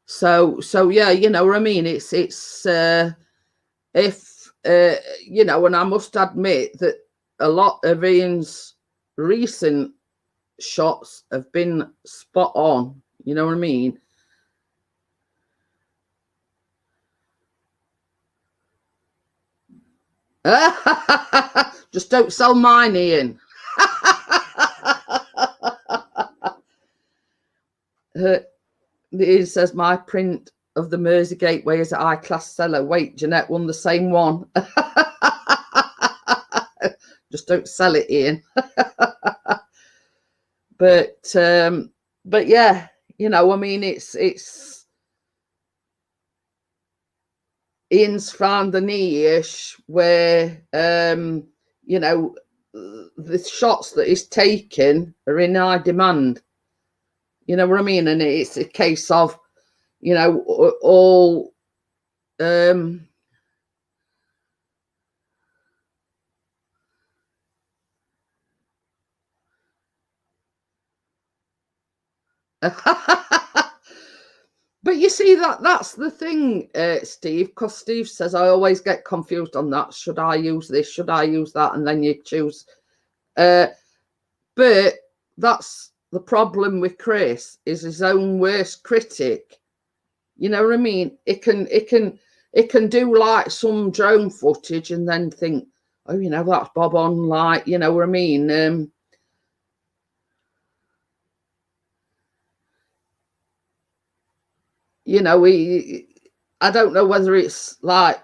So yeah, you know what I mean? It's if you know, and I must admit that a lot of Ian's recent shots have been spot on, you know what I mean? Just don't sell mine, Ian. It says my print of the Mersey Gateway is a high-class seller. Wait, Jeanette won the same one. Just don't sell it, Ian. But yeah, you know, I mean, it's Ian's found the niche where you know, the shots that he's taken are in high demand. You know what I mean? And it's a case of, you know, all but you see, that's the thing, Steve, because Steve says I always get confused on that. Should I use this? Should I use that? And then you choose. But that's the problem with Chris, is his own worst critic. You know what I mean? It can do like some drone footage and then think, oh, you know, that's bob on, like, you know what I mean? You know, I don't know whether it's like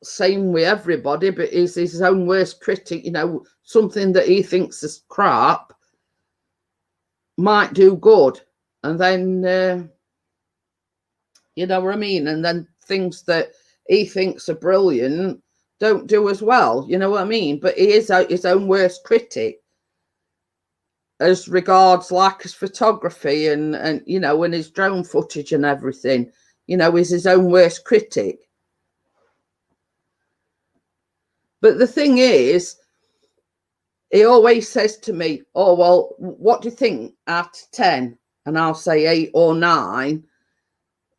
same with everybody, but he's his own worst critic. You know, something that he thinks is crap might do good, and then you know what I mean, and then things that he thinks are brilliant don't do as well. You know what I mean? But he is his own worst critic as regards like his photography and you know, and his drone footage and everything. You know, he's his own worst critic. But the thing is, he always says to me, oh, well, what do you think out of 10? And I'll say 8 or 9.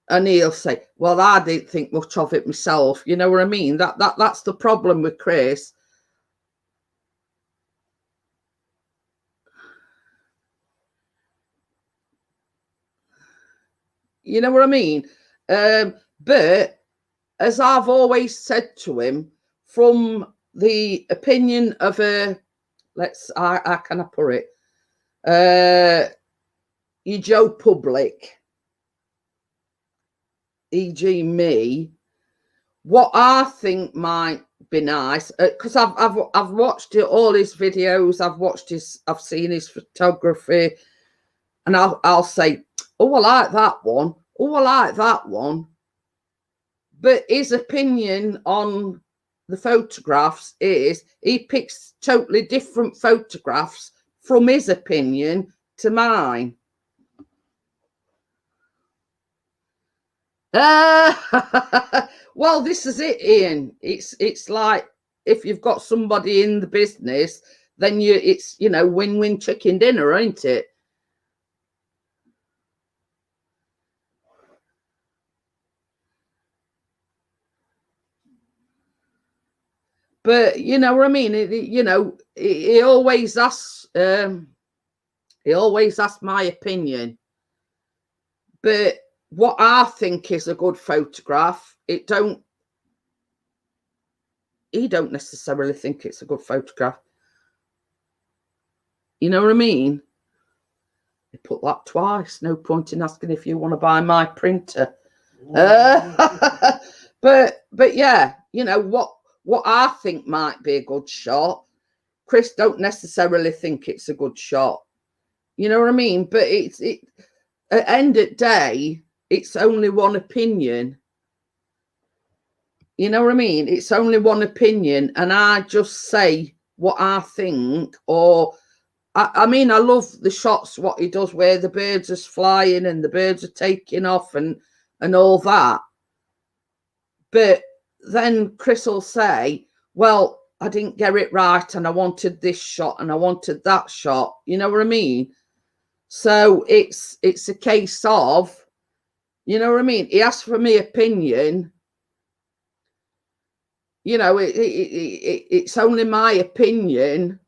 And he'll say, well, I didn't think much of it myself. You know what I mean? That's the problem with Chris. You know what I mean? But as I've always said to him, from the opinion of a, how can I put it? Your Joe Public, e.g. me, what I think might be nice, because I've watched all his videos, I've seen his photography, and I'll say, oh, I like that one. Oh, I like that one. But his opinion on the photographs is he picks totally different photographs from his opinion to mine. Well, this is it, Ian. It's like if you've got somebody in the business, then it's, you know, win-win chicken dinner, ain't it? But you know what I mean? You know, he always asks. He always asks my opinion. But what I think is a good photograph, he don't necessarily think it's a good photograph. You know what I mean? He put that twice. No point in asking if you want to buy my printer. But yeah, you know what I think might be a good shot, Chris don't necessarily think it's a good shot. You know what I mean? But at end of day, it's only one opinion. You know what I mean? It's only one opinion, and I just say what I think. Or I mean, I love the shots what he does where the birds are flying and the birds are taking off and all that. But then Chris will say, well, I didn't get it right and I wanted this shot and I wanted that shot. You know what I mean? So it's a case of, you know what I mean? He asked for my opinion. You know, it's only my opinion,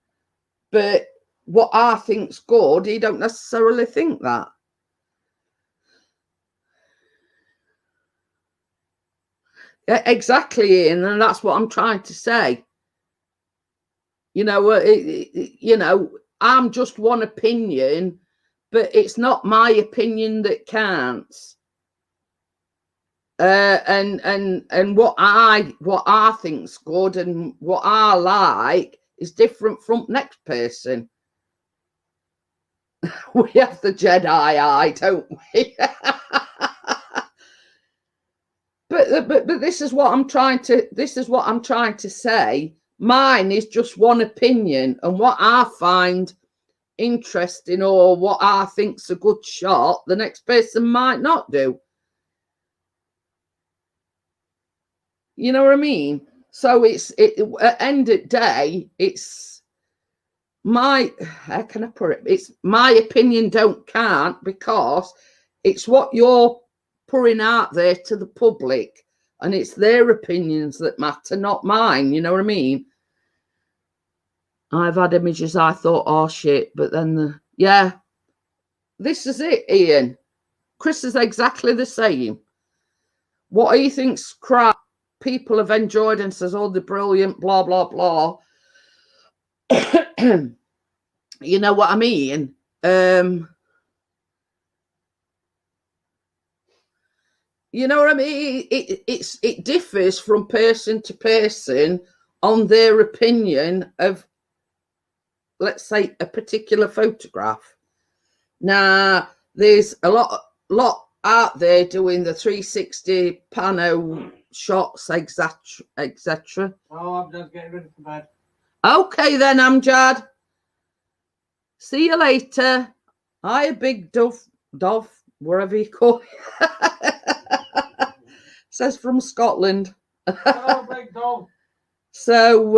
but what I think's good, he don't necessarily think that. Yeah, exactly, Ian, and that's what I'm trying to say. You know, you know, I'm just one opinion, but it's not my opinion that counts. And what I think's good and what I like is different from next person. We have the Jedi eye, don't we? but this is what I'm trying to say. Mine is just one opinion, and what I find interesting or what I think's a good shot, the next person might not do. You know what I mean? So at end of day, it's my, how can I put it? It's my opinion don't count, because it's what you're putting out there to the public, and it's their opinions that matter, not mine. You know what I mean? I've had images I thought, oh shit, but then yeah, this is it, Ian. Chris is exactly the same. What he thinks crap, people have enjoyed and says, oh, they're brilliant, blah, blah, blah. You know what I mean? You know what I mean? It differs from person to person on their opinion of, let's say, a particular photograph. Now, there's a lot out there doing the 360 pano shots, etc. Oh, I'm just getting ready for bed. Okay then, Amjad. See you later. Hi, big dove, wherever you call it. Says from Scotland. Hello, big dog. So,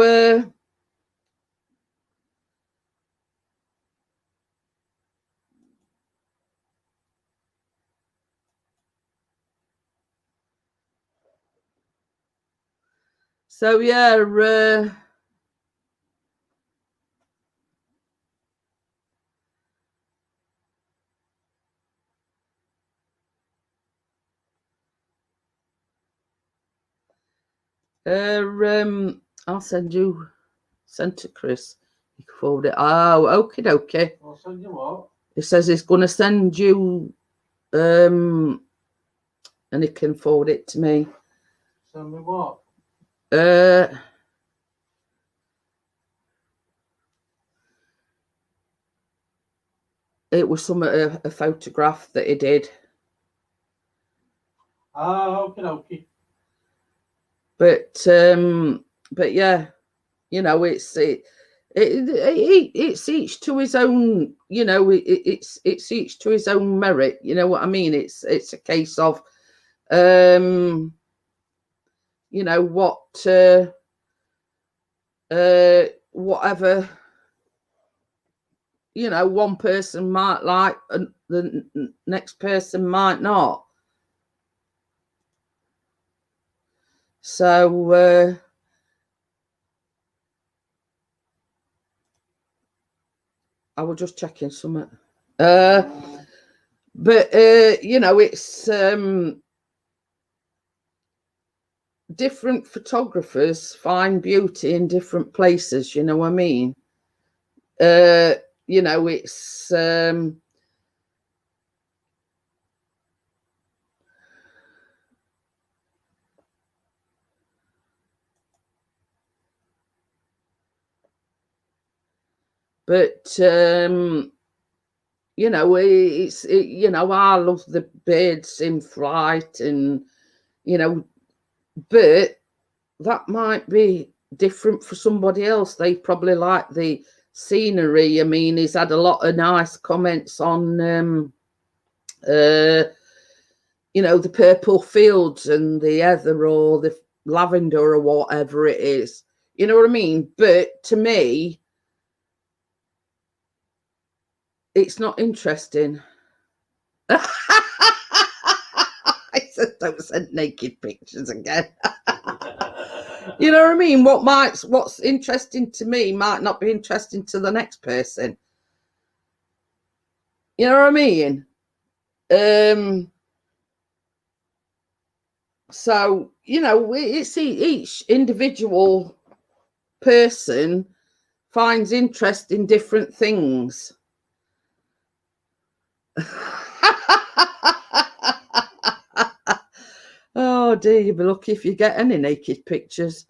yeah, I'll send to Chris. You can forward it. Oh, okay. I'll send you what? It says it's going to send you, and it can forward it to me. Send me what? It was a photograph that he did. Oh, okay. But yeah, you know, it's each to his own. You know, it's each to his own merit. You know what I mean? It's a case of, you know, whatever. You know, one person might like and the next person might not. So I was just checking something. But you know, it's different photographers find beauty in different places. You know what I mean? You know, it's but you know, you know, I love the birds in flight, and you know, but that might be different for somebody else. They probably like the scenery. I mean, he's had a lot of nice comments on you know, the purple fields and the heather or the lavender or whatever it is. You know what I mean? But to me, it's not interesting. I said, don't send naked pictures again. You know what I mean? What's interesting to me might not be interesting to the next person. You know what I mean? So, you know, it's each individual person finds interest in different things. Oh dear, you'll be lucky if you get any naked pictures.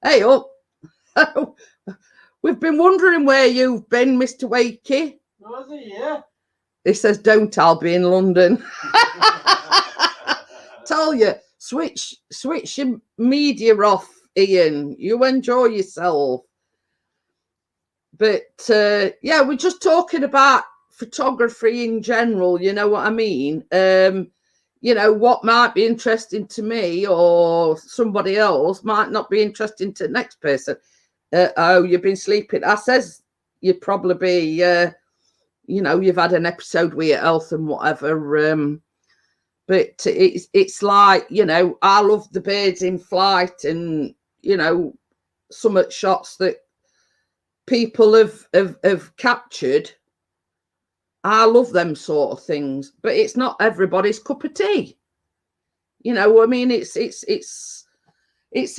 Hey up. We've been wondering where you've been, Mr. Wakey. Was he here? He says, don't, I'll be in London. Tell you, switch your media off, Ian. You enjoy yourself. But yeah, we're just talking about photography in general, you know what I mean? You know, what might be interesting to me or somebody else might not be interesting to the next person. Oh, you've been sleeping. I says you'd probably be, you know, you've had an episode with your health and whatever. But it's like, you know, I love the birds in flight and, you know, some shots that people have captured. I love them sort of things, but it's not everybody's cup of tea. You know, I mean, it's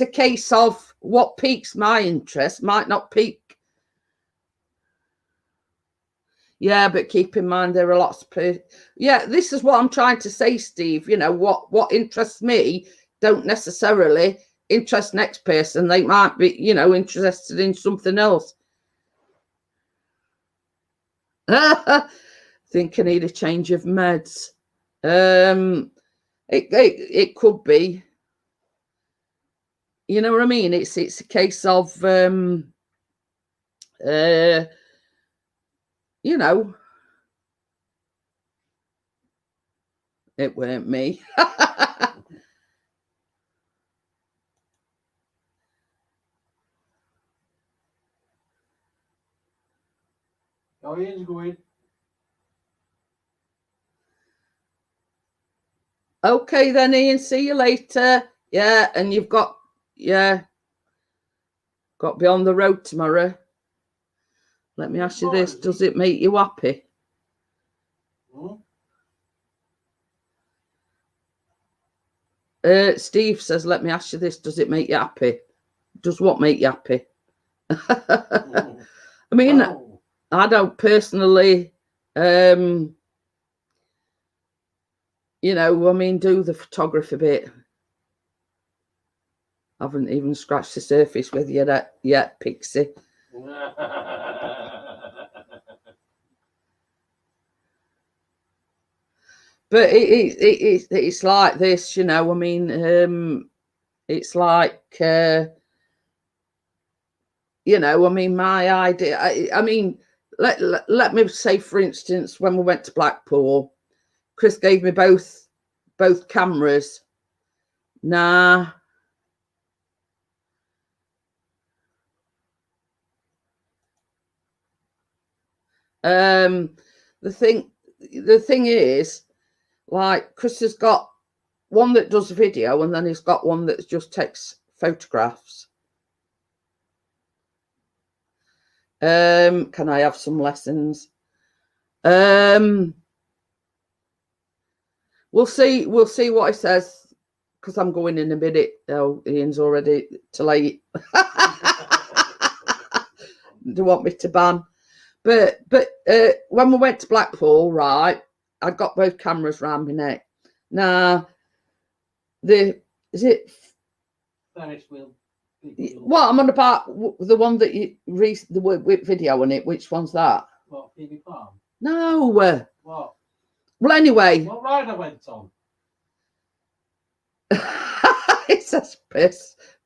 a case of what piques my interest might not pique. Yeah, but keep in mind there are lots of yeah, this is what I'm trying to say, Steve. You know, what interests me don't necessarily interest next person. They might be, you know, interested in something else. Think I need a change of meds. It could be. You know what I mean? It's a case of you know, it weren't me. Oh, he's going. Okay then, Ian, see you later. Yeah, and you've got to be on the road tomorrow. Let me ask you this, does it make you happy? Steve says, let me ask you this, does it make you happy? Does what make you happy? I mean, I don't personally, you know, I mean, do the photography bit. I haven't even scratched the surface with you yet, Pixie. But it's like this, you know, I mean, it's like, you know, I mean, my idea, I mean, let me say, for instance, when we went to Blackpool, Chris gave me both cameras. Nah. The thing is, like, Chris has got one that does video and then he's got one that just takes photographs. Can I have some lessons? We'll see what he says, because I'm going in a minute. Oh, Ian's already too late. Do want me to ban? But when we went to Blackpool, right, I got both cameras round my neck. Now, is it Ferris wheel. What I'm on about, the one that you the with video on it. Which one's that? What, Phoebe Farm? No. What? Well, anyway. What ride I went on? It's a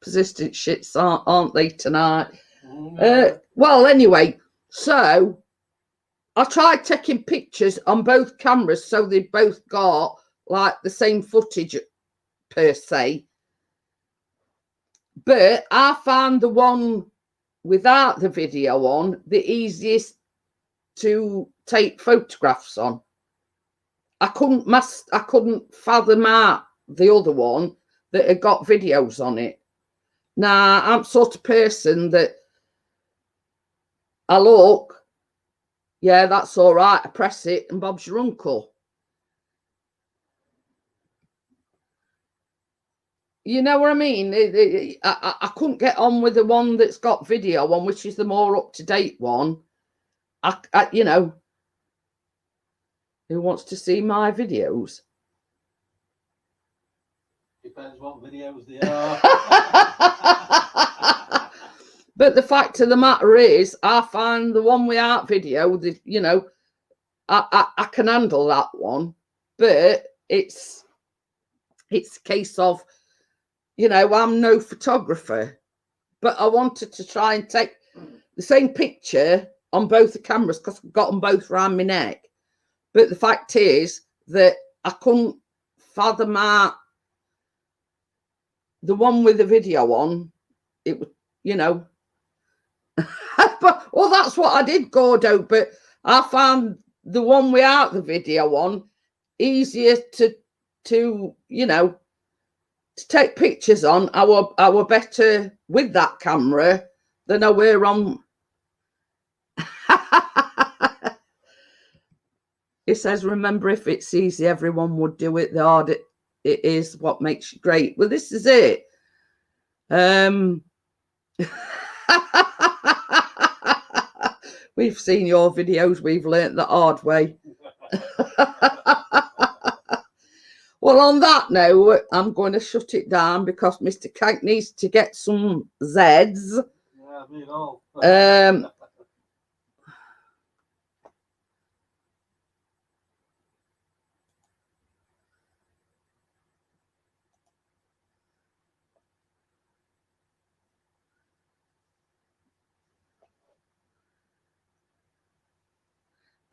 persistent shits, aren't they, tonight? Well, anyway, so I tried taking pictures on both cameras so they both got like the same footage per se. But I found the one without the video on the easiest to take photographs on. I couldn't fathom out the other one that had got videos on it. Now, I'm the sort of person that I look, yeah, that's all right. I press it and Bob's your uncle. You know what I mean? I couldn't get on with the one that's got video on, which is the more up-to-date one. You know, who wants to see my videos? Depends what videos they are. But the fact of the matter is, I find the one without video, you know, I can handle that one. But it's a case of, you know, I'm no photographer, but I wanted to try and take the same picture on both the cameras because I've got them both around my neck. But the fact is that I couldn't fathom out the one with the video on. It was, you know, but well, that's what I did, Gordo. But I found the one without the video on easier to you know, to take pictures on. I were better with that camera than I were on. It says, remember, if it's easy, everyone would do it. The harder it is, what makes you great. Well, this is it. We've seen your videos. We've learnt the hard way. Well, on that note, I'm going to shut it down because Mr. Kank needs to get some Zs. Yeah, I mean all.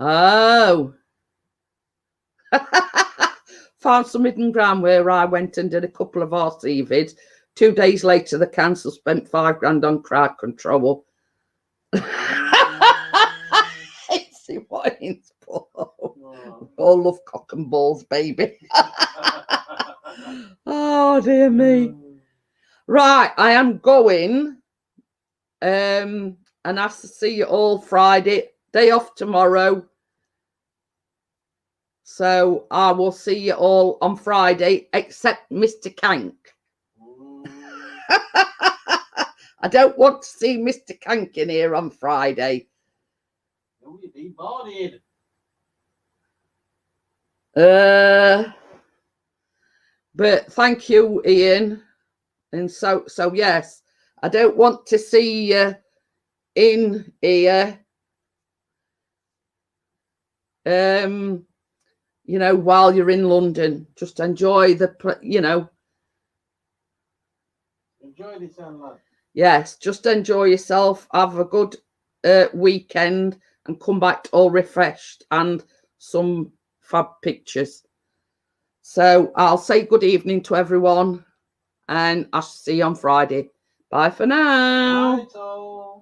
Oh. Found some hidden ground where I went and did a couple of RC vids. 2 days later, the council spent £5 grand on crowd control. It's what it's for. All love cock and balls, baby. Oh, dear me. Right, I am going. And I see you all Friday. Day off tomorrow. So I will see you all on Friday, except Mr. Kank. I don't want to see Mr. Kank in here on Friday. Oh, you've been boarded. But thank you, Ian. And so yes, I don't want to see you in here. You know, while you're in London, just enjoy you know. Enjoy this, lad. Yes, just enjoy yourself. Have a good weekend and come back all refreshed and some fab pictures. So I'll say good evening to everyone and I'll see you on Friday. Bye for now. Bye,